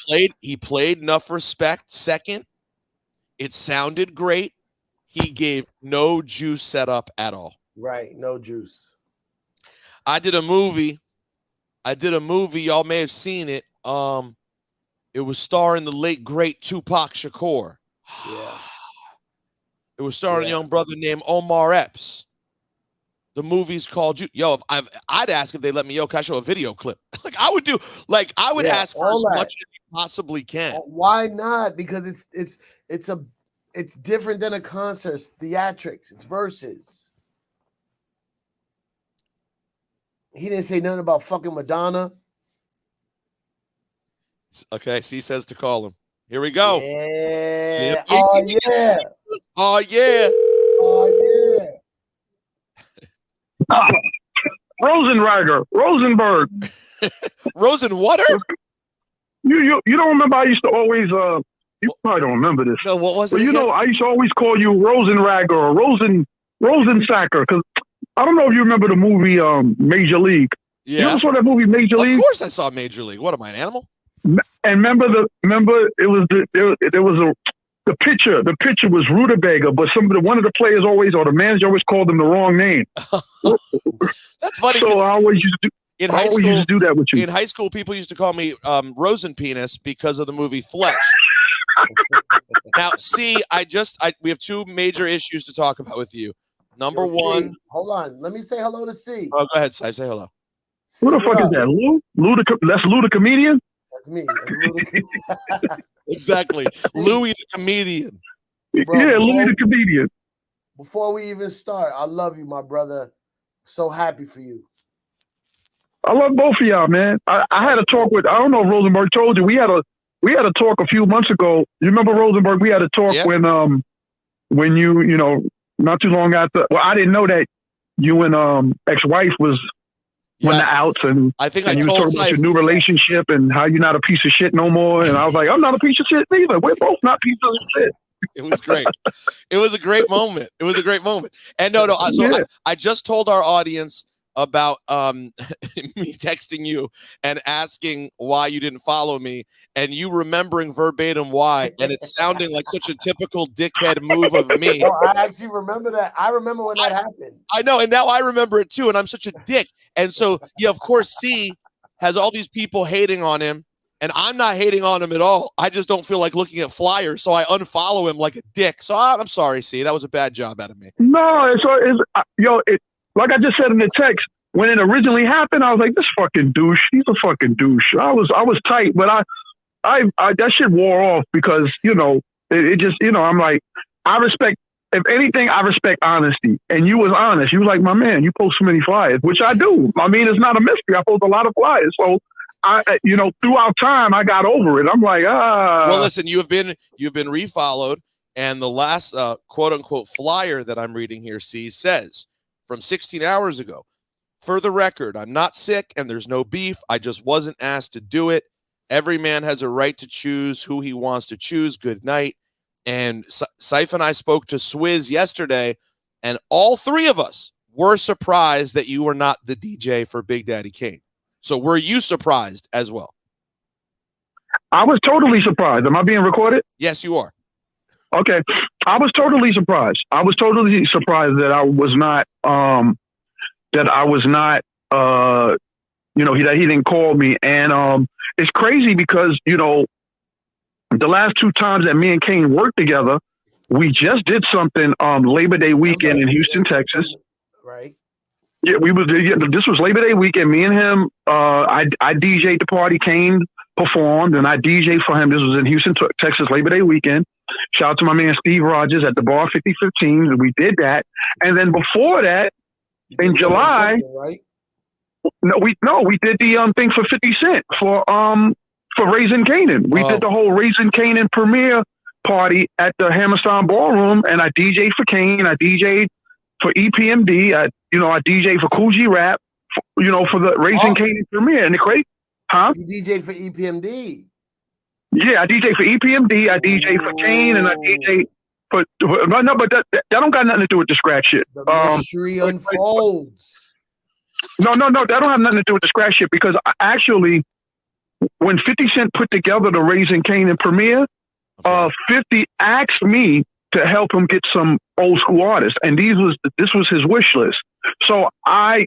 He played Enough Respect second. It sounded great. He gave no juice setup at all. Right, no juice. I did a movie. Y'all may have seen it. It was starring the late great Tupac Shakur. Yeah. It was starring a young brother named Omar Epps. The movie's called I'd ask if they let me, can I show a video clip? I would ask for as much as you possibly can. Why not? Because it's different than a concert. It's theatrics. It's verses. He didn't say nothing about fucking Madonna. Okay, C says to call him. Here we go. Yeah. Oh yeah. Oh yeah. Oh yeah. Rosenberg. Rosenwater? You don't remember? I used to always you probably don't remember this. No, what was it? But you know, I used to always call you Rosenrager or Rosensacker because I don't know if you remember the movie Major League. Yeah. You ever saw that movie Major League? Of course, I saw Major League. What am I, an animal? And remember it was the pitcher. The pitcher was Rutabaga, but one of the players always, or the manager always called him the wrong name. That's funny. So I always used to do that with you. In high school, people used to call me Rosenpenis because of the movie Fletch. Now, see, we have two major issues to talk about with you. Number one. Hold on. Let me say hello to C. Oh, go ahead, say hello. Who the fuck is that? Lou? That's Lou the comedian? That's me. Exactly. Louis the comedian. Bro, Louis the comedian. before we even start, I love you, my brother. So happy for you. I love both of y'all, man. I had a talk with, I don't know if Rosenberg told you, we had a talk a few months ago. You remember Rosenberg? We had a talk when you know, not too long after, well, I didn't know that you and ex-wife was when the outs, and I think and I you told was talking about your new relationship and how you're not a piece of shit no more. And I was like, I'm not a piece of shit neither. We're both not pieces of shit. It was great. It was a great moment. It was a great moment. And I just told our audience about me texting you and asking why you didn't follow me, and you remembering verbatim why, and it's sounding like such a typical dickhead move of me. No, I actually remember that. I remember when that happened. I know, and now I remember it too, and I'm such a dick. And so, yeah, of course, C has all these people hating on him, and I'm not hating on him at all. I just don't feel like looking at flyers, so I unfollow him like a dick. So I'm sorry, C. That was a bad job out of me. No, like I just said in the text, when it originally happened, I was like, this fucking douche. He's a fucking douche. I was tight, but I that shit wore off because, you know, it just, you know, I'm like, I respect, if anything, I respect honesty. And you was honest. You was like, my man, you post so many flyers, which I do. I mean, it's not a mystery. I post a lot of flyers. So you know, throughout time, I got over it. I'm like, Well, listen, you've been refollowed, and the last quote unquote flyer that I'm reading here, says from 16 hours ago. For the record, I'm not sick, and there's no beef. I just wasn't asked to do it. Every man has a right to choose who he wants to choose. Good night. And Cipha and I spoke to Swizz yesterday, and all three of us were surprised that you were not the DJ for Big Daddy Kane. So were you surprised as well? I was totally surprised. Am I being recorded? Yes, you are. Okay. I was totally surprised. I was totally surprised that I was not, you know, that he didn't call me. And it's crazy because, you know, the last two times that me and Kane worked together, we just did something Labor Day weekend in Houston, Texas. Right. Yeah, this was Labor Day weekend. Me and him, I DJ'd the party. Kane performed, and I DJ'd for him. This was in Houston, Texas, Labor Day weekend. Shout out to my man Steve Rogers at the bar 5015. We did that, and then before that, in July, right? We did the thing for 50 Cent for Raising Canaan. We did the whole Raising Canaan premiere party at the Hammerstein Ballroom, and I DJ'd for Kane. I DJ'd for EPMD. I DJ'd for Cool G Rap, for the Raising Canaan premiere. And the crazy, huh? You DJ'd for EPMD. Yeah, I DJ'd for EPMD. I DJ'd for Kane, and I DJ'd for no, but that don't got nothing to do with the scratch shit. The mystery unfolds. No, that don't have nothing to do with the scratch shit, because actually, when 50 Cent put together the Raising Canaan premiere, 50 asked me to help him get some old school artists, and this was his wish list. So I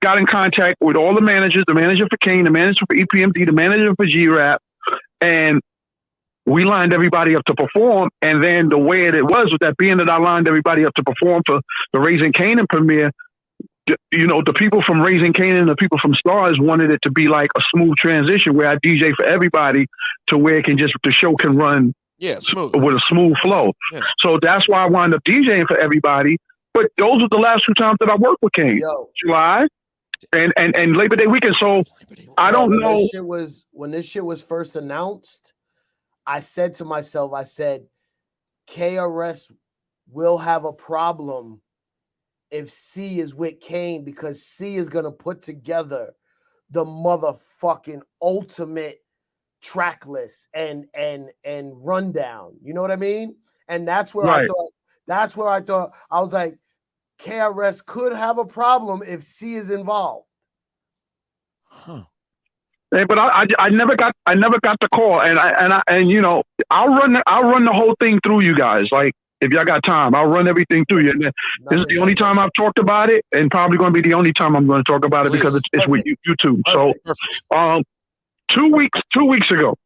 got in contact with all the managers, the manager for Kane, the manager for EPMD, the manager for G-Rap, and we lined everybody up to perform. And then the way it was with that, being that I lined everybody up to perform for the Raising Canaan premiere, the people from Raising Canaan and the people from Stars wanted it to be like a smooth transition where I DJ for everybody to where it can the show can run smooth with a smooth flow. Yeah. So that's why I wound up DJing for everybody. But those were the last two times that I worked with Kane. July and Labor Day weekend. So I don't know. When this shit was first announced, I said to myself, KRS will have a problem if C is with Kane, because C is going to put together the motherfucking ultimate track list and rundown. You know what I mean? And that's where I thought, I was like, KRS could have a problem if C is involved. Huh. Hey, but I never got the call, and I'll run the whole thing through you guys. Like, if y'all got time, I'll run everything through you. And this is the only time I've talked about it, and probably going to be the only time I'm going to talk about it, because it's with YouTube. So, 2 weeks ago,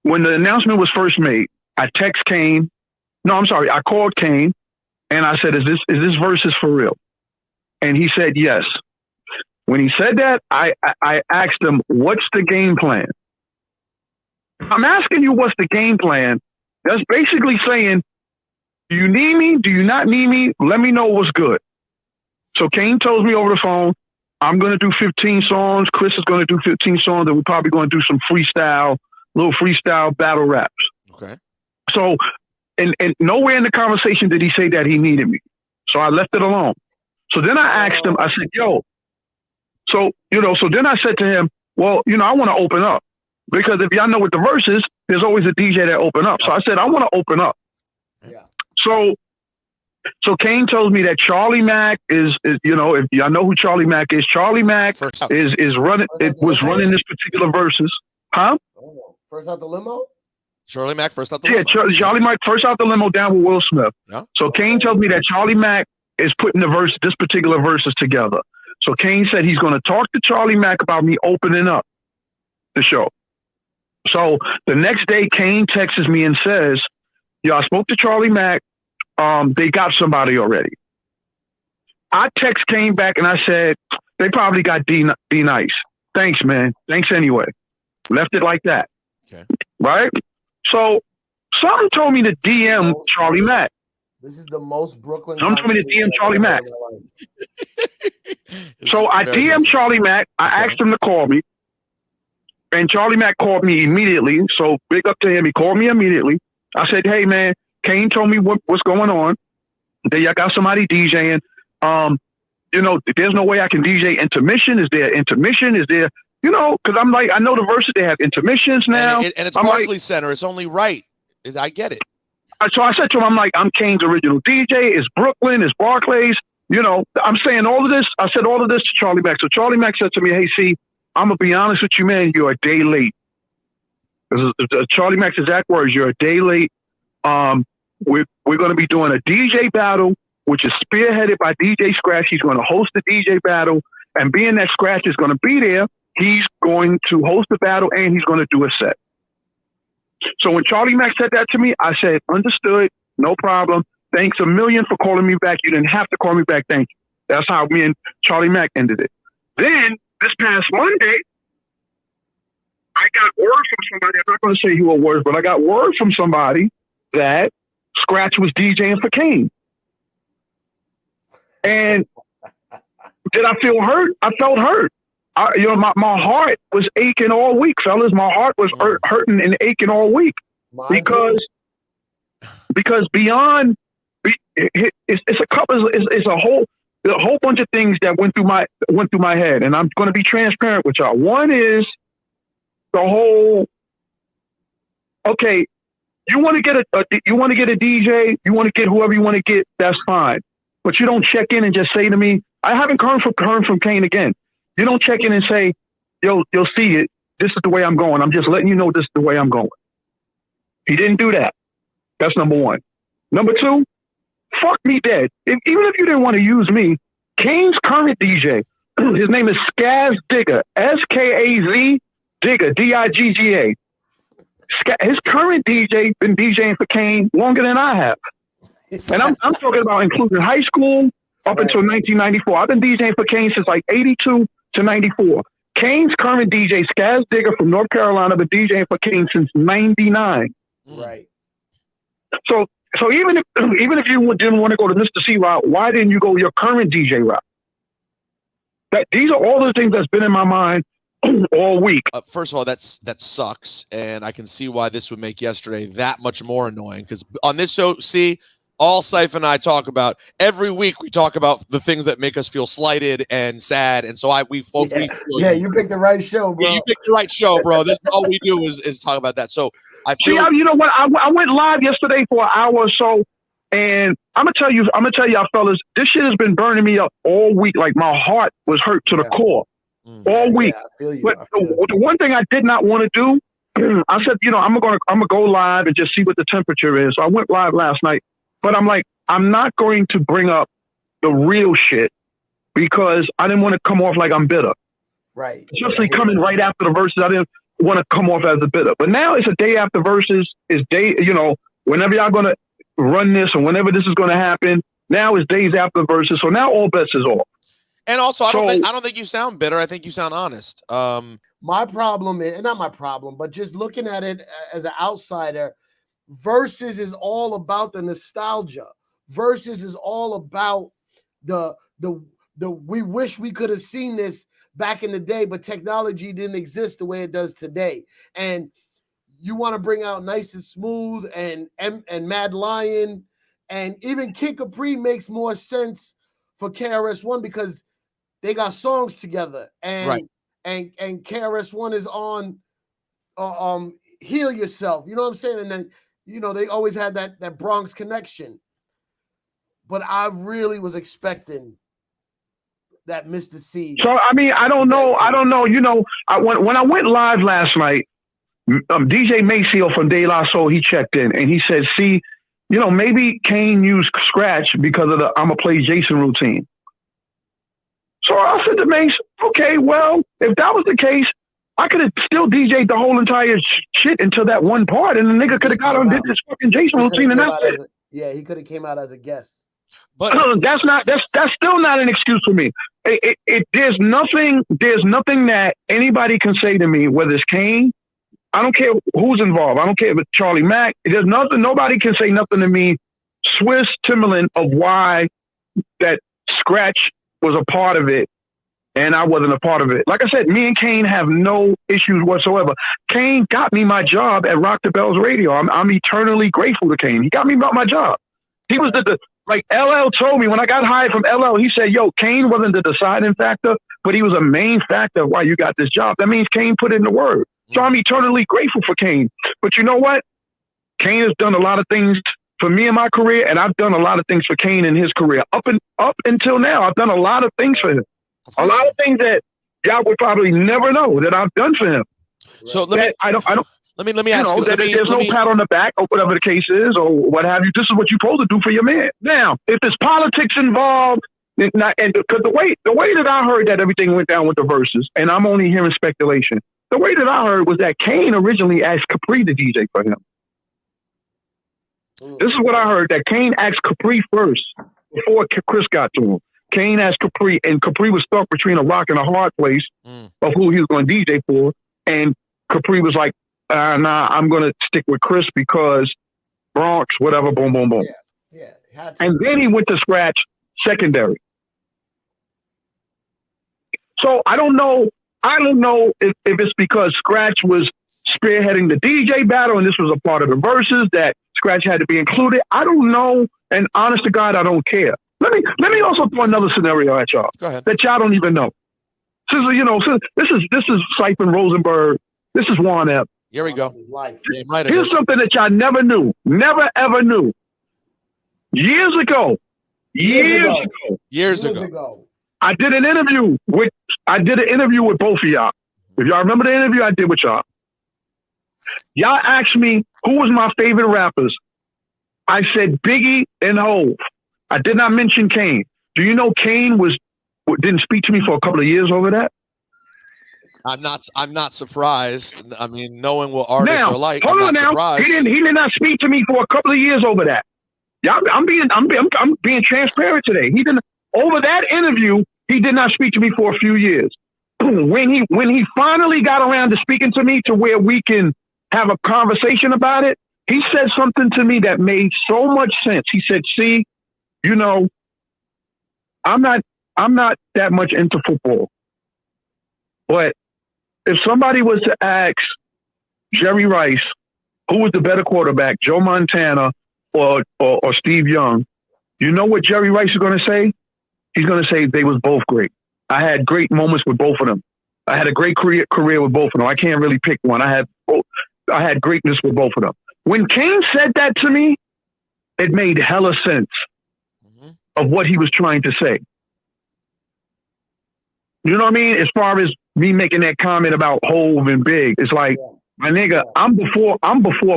when the announcement was first made, I called Kane, and I said, "Is this Verzuz for real?" And he said yes. When he said that, I asked him, "What's the game plan?" I'm asking you, what's the game plan? That's basically saying, do you need me? Do you not need me? Let me know what's good. So Kane tells me over the phone, I'm going to do 15 songs. Chris is going to do 15 songs, and we're probably going to do some little freestyle battle raps. Okay. So, and nowhere in the conversation did he say that he needed me. So I left it alone. So then I asked him, I said, yo, so then I said to him, well, I want to open up. Because if y'all know with the verses, there's always a DJ that open up. So I said, I want to open up. Yeah. So Kane tells me that Charlie Mack is if y'all know who Charlie Mack is, Charlie Mack is running. It was running this particular verses, huh? First out the limo. Charlie Mack first out the limo. Yeah, Charlie Mack first out the limo down with Will Smith. Yeah. So Kane tells me that Charlie Mack is putting this particular verses together. So Kane said he's going to talk to Charlie Mack about me opening up the show. So the next day, Kane texts me and says, "Yo, I spoke to Charlie Mack. They got somebody already." I text Kane back and I said, "They probably got D Nice. Thanks, man. Thanks anyway." Left it like that. Okay. Right? So something told me to DM Charlie Mack. This is the most Brooklyn. Something told me to DM Charlie Mack. So I DM Charlie Mack. I asked him to call me. And Charlie Mack called me immediately. So big up to him. He called me immediately. I said, "Hey, man, Kane told me what's going on. That y'all got somebody DJing. There's no way I can DJ intermission. Is there intermission? Is there, because I'm like, I know the verses, they have intermissions now. And it's Barclays Center. It's only right. I get it. So I said to him, I'm Kane's original DJ. It's Brooklyn. It's Barclays. I'm saying all of this. I said all of this to Charlie Mack. So Charlie Mack said to me, "Hey, see, I'm going to be honest with you, man. You're a day late." Charlie Mack's exact words, "You're a day late. We're going to be doing a DJ battle, which is spearheaded by DJ Scratch. He's going to host the DJ battle. And being that Scratch is going to be there, he's going to host the battle and he's going to do a set." So when Charlie Mack said that to me, I said, "Understood, no problem. Thanks a million for calling me back. You didn't have to call me back. Thank you." That's how me and Charlie Mack ended it. Then this past Monday, I got word from somebody. I'm not going to say who it was, but I got word from somebody that Scratch was DJing for Kane. And did I feel hurt? I felt hurt. My heart was aching all week, fellas. My heart was hurting and aching all week because beyond it's a whole bunch of things that went through my head, and I'm going to be transparent with y'all. One is the whole. Okay, you want to get a DJ, you want to get whoever you want to get, that's fine. But you don't check in and just say to me, I haven't heard from Kane again. You don't check in and say, "Yo, you'll see it. This is the way I'm going. I'm just letting you know this is the way I'm going." He didn't do that. That's number one. Number two, fuck me dead. Even if you didn't want to use me, Kane's current DJ, his name is Skaz Digga, SKAZ Digga, DIGGA. His current DJ been DJing for Kane longer than I have. And I'm talking about including high school up until 1994. I've been DJing for Kane since like 82 to 94. Kane's current DJ, Skaz Digga from North Carolina, been DJing for Kane since 99. Right. So even if you didn't want to go to Mr. Cee route, why didn't you go your current DJ route? These are all the things that's been in my mind all week. First of all, that sucks, and I can see why this would make yesterday that much more annoying. Because on this show, see, all Cipha and I talk about every week. We talk about the things that make us feel slighted and sad, and so you picked the right show, bro. Yeah, you picked the right show, bro. This all we do is talk about that. So I feel. See, you know what? I went live yesterday for an hour or so, and I'm gonna tell y'all fellas, this shit has been burning me up all week. Like my heart was hurt to the core all week. Yeah, I feel you. But the one thing I did not want to do, I said, I'm gonna go live and just see what the temperature is. So I went live last night, but I'm like, I'm not going to bring up the real shit because I didn't want to come off like I'm bitter. Right. Especially coming right after the verses, I didn't want to come off as a bitter. But now it's a day after verses. It's day, whenever y'all gonna run this or whenever this is gonna happen. Now it's days after verses, so now all bets is off. And also, I don't think you sound bitter. I think you sound honest. My problem is not my problem, but just looking at it as an outsider, Verzuz is all about the nostalgia. Verzuz is all about the we wish we could have seen this back in the day, but technology didn't exist the way it does today. And you want to bring out Nice and Smooth and Mad Lion, and even Kid Capri makes more sense for KRS-One because they got songs together, and and KRS-One is on Heal Yourself. You know what I'm saying? And then they always had that Bronx connection. But I really was expecting that Mr. Cee. So I mean, I don't know. When I went live last night, DJ Maceo from De La Soul, he checked in and he said, "See, maybe Kane used scratch because of the I'ma play Jason routine." So I said to Mace, "Okay, well, if that was the case, I could have still DJ'd the whole entire shit until that one part, and the nigga could have got on and did this fucking Jason routine, and that's it." Yeah, he could have came out as a guest. But that's still not an excuse for me. There's nothing that anybody can say to me, whether it's Kane, I don't care who's involved. I don't care if it's Charlie Mack. There's nothing. Nobody can say nothing to me, Swiss Timberland, of why that scratch was a part of it and I wasn't a part of it. Like I said, me and Kane have no issues whatsoever. Kane got me my job at Rock the Bells Radio. I'm eternally grateful to Kane. He got me my job. He was like LL told me when I got hired from LL, he said, "Yo, Kane wasn't the deciding factor, but he was a main factor why you got this job." That means Kane put in the work. So I'm eternally grateful for Kane. But you know what? Kane has done a lot of things for me in my career, and I've done a lot of things for Kane in his career. Up until now, I've done a lot of things for him. A lot of things that y'all would probably never know that I've done for him. So let me ask you. There's no pat on the back or whatever the case is or what have you. This is what you're supposed to do for your man. Now, if there's politics involved, because the way that I heard that everything went down with the Verzuz, and I'm only hearing speculation. The way that I heard was that Kane originally asked Capri to DJ for him. This is what I heard, that Kane asked Capri first before Chris got to him. Kane asked Capri, and Capri was stuck between a rock and a hard place of who he was going to DJ for. And Capri was like, nah, I'm going to stick with Chris because Bronx, whatever, boom, boom, boom. Yeah. And then he went to scratch secondary. So I don't know if it's because Scratch was spearheading the DJ battle and this was a part of the Verzuz that Scratch had to be included. I don't know, and honest to God, I don't care. Let me also throw another scenario at y'all that y'all don't even know. This is Cipha Rosenberg. This is Juan F. Here we go. Here's something that y'all never knew, never ever knew. Years ago, I did an interview with both of y'all. If y'all remember the interview I did with y'all, y'all asked me who was my favorite rappers. I said Biggie and Hov. I did not mention Kane. Do you know Kane didn't speak to me for a couple of years over that? I'm not surprised. I mean, knowing what artists are like, hold I'm on not now. surprised. He did not speak to me for a couple of years over that. Yeah, I'm being transparent today. He didn't over that interview. He did not speak to me for a few years. When he finally got around to speaking to me to where we can have a conversation about it, he said something to me that made so much sense. He said, "See, I'm not that much into football, but if somebody was to ask Jerry Rice who was the better quarterback, Joe Montana or Steve Young, you know what Jerry Rice is going to say? He's going to say they was both great. I had great moments with both of them. I had a great career with both of them. I can't really pick one. I had greatness with both of them." When Kane said that to me, it made hella sense of what he was trying to say. You know what I mean? As far as me making that comment about Hov and Big, it's like, my nigga, I'm before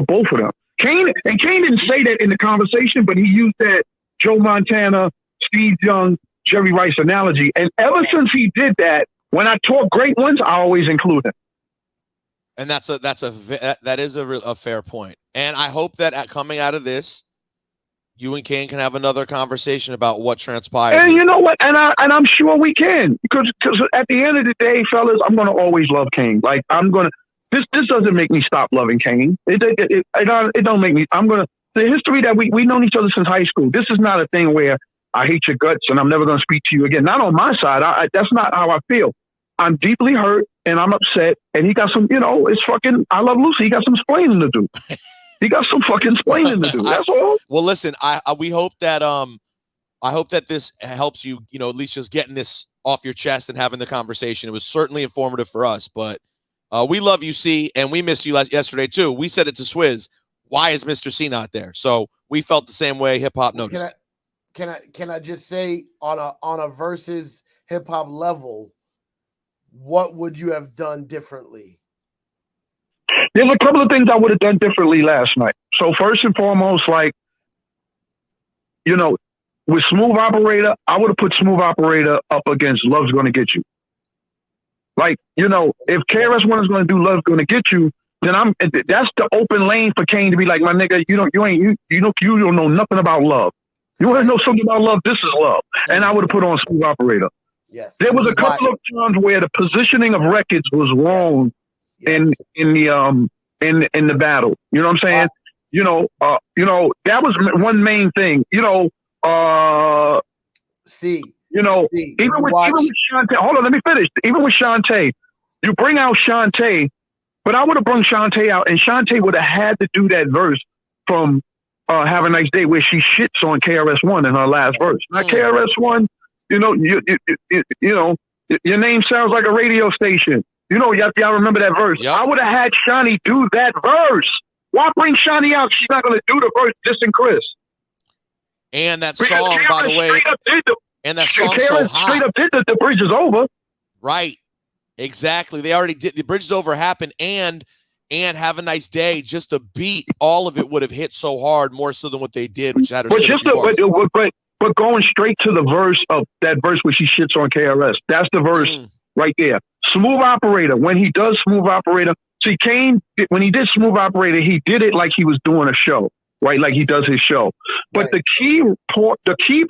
both of them. Kane didn't say that in the conversation, but he used that Joe Montana, Steve Young, Jerry Rice analogy. And ever since he did that, when I talk great ones, I always include them. And that is a fair point. And I hope that coming out of this, you and Kane can have another conversation about what transpired. And you know what? And I'm sure we can, because at the end of the day, fellas, I'm going to always love Kane. Like this doesn't make me stop loving Kane. It don't make me. The history that we've known each other since high school. This is not a thing where I hate your guts and I'm never going to speak to you again. Not on my side. That's not how I feel. I'm deeply hurt and I'm upset. And he got some, it's fucking, I love Lucy. He got some explaining to do. He got some fucking explaining to do. That's all. Well, listen, we hope that, I hope that this helps you, at least just getting this off your chest and having the conversation. It was certainly informative for us, but we love you, C, and we missed you yesterday too. We said it to Swizz. Why is Mr. C not there? So we felt the same way. Hip hop noticed. Can I just say on a Verzuz hip hop level, what would you have done differently? There's a couple of things I would have done differently last night. So first and foremost, with Smooth Operator, I would have put Smooth Operator up against Love's Gonna Get You. If KRS-One is going to do Love's Gonna Get You, then that's the open lane for Kane to be like, my nigga, you don't know nothing about love. You want to know something about love? This is love. And I would have put on Smooth Operator. Yes. There was a couple of times where the positioning of records was wrong in the battle. You know what I'm saying? That was one main thing. Even with Shantae, hold on, let me finish. Even with Shantae, you bring out Shantae, but I would have brought Shantae out, and Shantae would have had to do that verse from Have a Nice Day, where she shits on KRS-One in her last verse. Now, KRS-One, your name sounds like a radio station. Y'all remember that verse. Yep. I would have had Shawnee do that verse. Why bring Shawnee out? She's not going to do the verse dissing Chris. And that song, by the way, and that song so hot. Straight up did the Bridge Is Over. Right. Exactly. They already did. The Bridge Is Over happened, and Have a Nice Day. Just the beat, all of it would have hit so hard, more so than what they did, which had but going straight to the verse of that verse where she shits on KRS. That's the verse right there. Smooth Operator. When he does Smooth Operator, see Kane, when he did Smooth Operator, he did it like he was doing a show, right? Like he does his show. But the key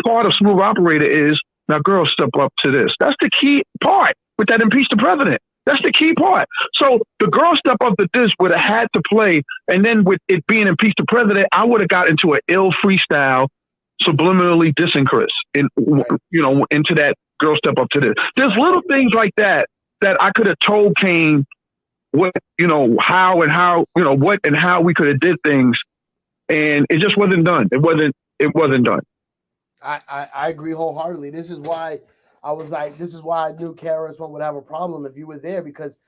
part of Smooth Operator is, now girls step up to this. That's the key part with that impeach the president. That's the key part. So the girl step up to this would have had to play, and then with it being impeach the president, I would have got into an ill freestyle, subliminally dissing Chris, into that girl step up to this. There's little things like that I could have told Kane what, how and how, what and how we could have did things, and it just wasn't done. It wasn't done. I agree wholeheartedly. This is why I was like, this is why I knew KRS-One would have a problem if you were there, because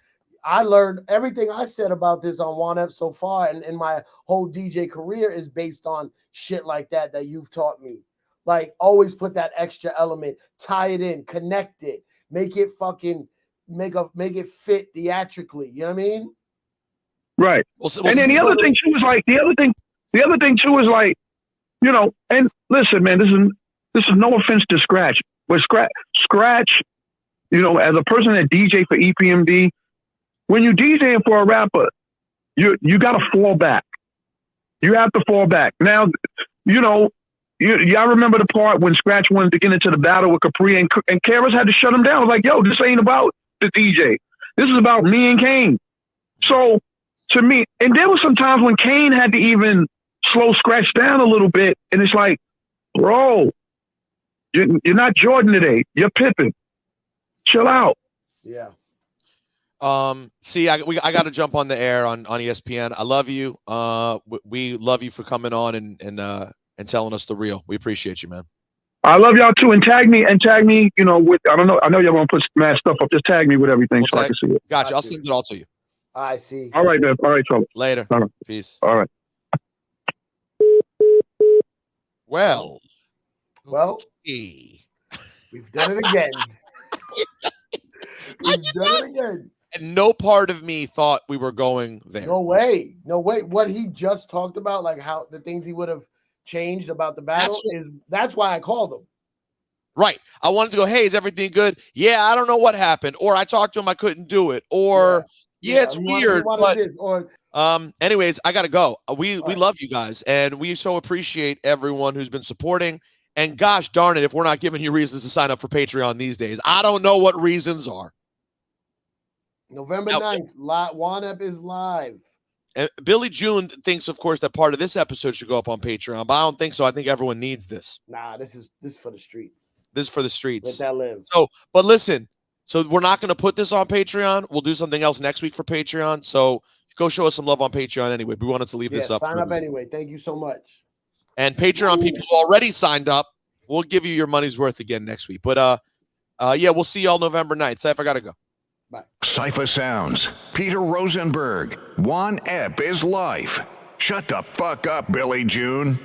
I learned everything I said about this on Juan Ep so far, and my whole DJ career is based on shit like that you've taught me. Like, always put that extra element, tie it in, connect it, make it fucking make it fit theatrically. You know what I mean? Right. And then the other thing too is like, and listen, man, this is no offense to Scratch, but Scratch, as a person that DJ for EPMD, when you DJing for a rapper, you got to fall back. You have to fall back. Now, y'all remember the part when Scratch wanted to get into the battle with Capri and KRS had to shut him down. I was like, yo, this ain't about the DJ. This is about me and Kane. So to me, and there was some times when Kane had to even slow Scratch down a little bit. And it's like, bro, you're not Jordan today. You're Pippen. Chill out. Yeah. See, I got to jump on the air on ESPN. I love you. We love you for coming on and telling us the real. We appreciate you, man. I love y'all too. And tag me, with, I don't know. I know y'all want to put mad stuff up. Just tag me with everything so I can see it. Gotcha. I'll send it all to you. I see. All right, man. All right, trouble. Later. All right. Peace. All right. Well, we've done it again. We've done it again. And no part of me thought we were going there. No way. What he just talked about, like how the things he would have changed about the battle, that's why I called him. Right. I wanted to go, hey, is everything good? Yeah, I don't know what happened. Or I talked to him, I couldn't do it. Or it's weird. Anyways, I gotta go. We love you guys, and we so appreciate everyone who's been supporting. And gosh darn it, if we're not giving you reasons to sign up for Patreon these days, I don't know what reasons are. November 9th, Juan Ep is live. And Billy June thinks, of course, that part of this episode should go up on Patreon, but I don't think so. I think everyone needs this. Nah, this is for the streets. This is for the streets. Let that live. So, but listen, so we're not going to put this on Patreon. We'll do something else next week for Patreon. So go show us some love on Patreon anyway. We wanted to leave this up. Sign up anyway. Thank you so much. And Patreon people who already signed up, we'll give you your money's worth again next week. But yeah, we'll see y'all November 9th. Cipha, I got to go. Bye. Cipha Sounds, Peter Rosenberg, Juan Ep is life. Shut the fuck up, Billy June.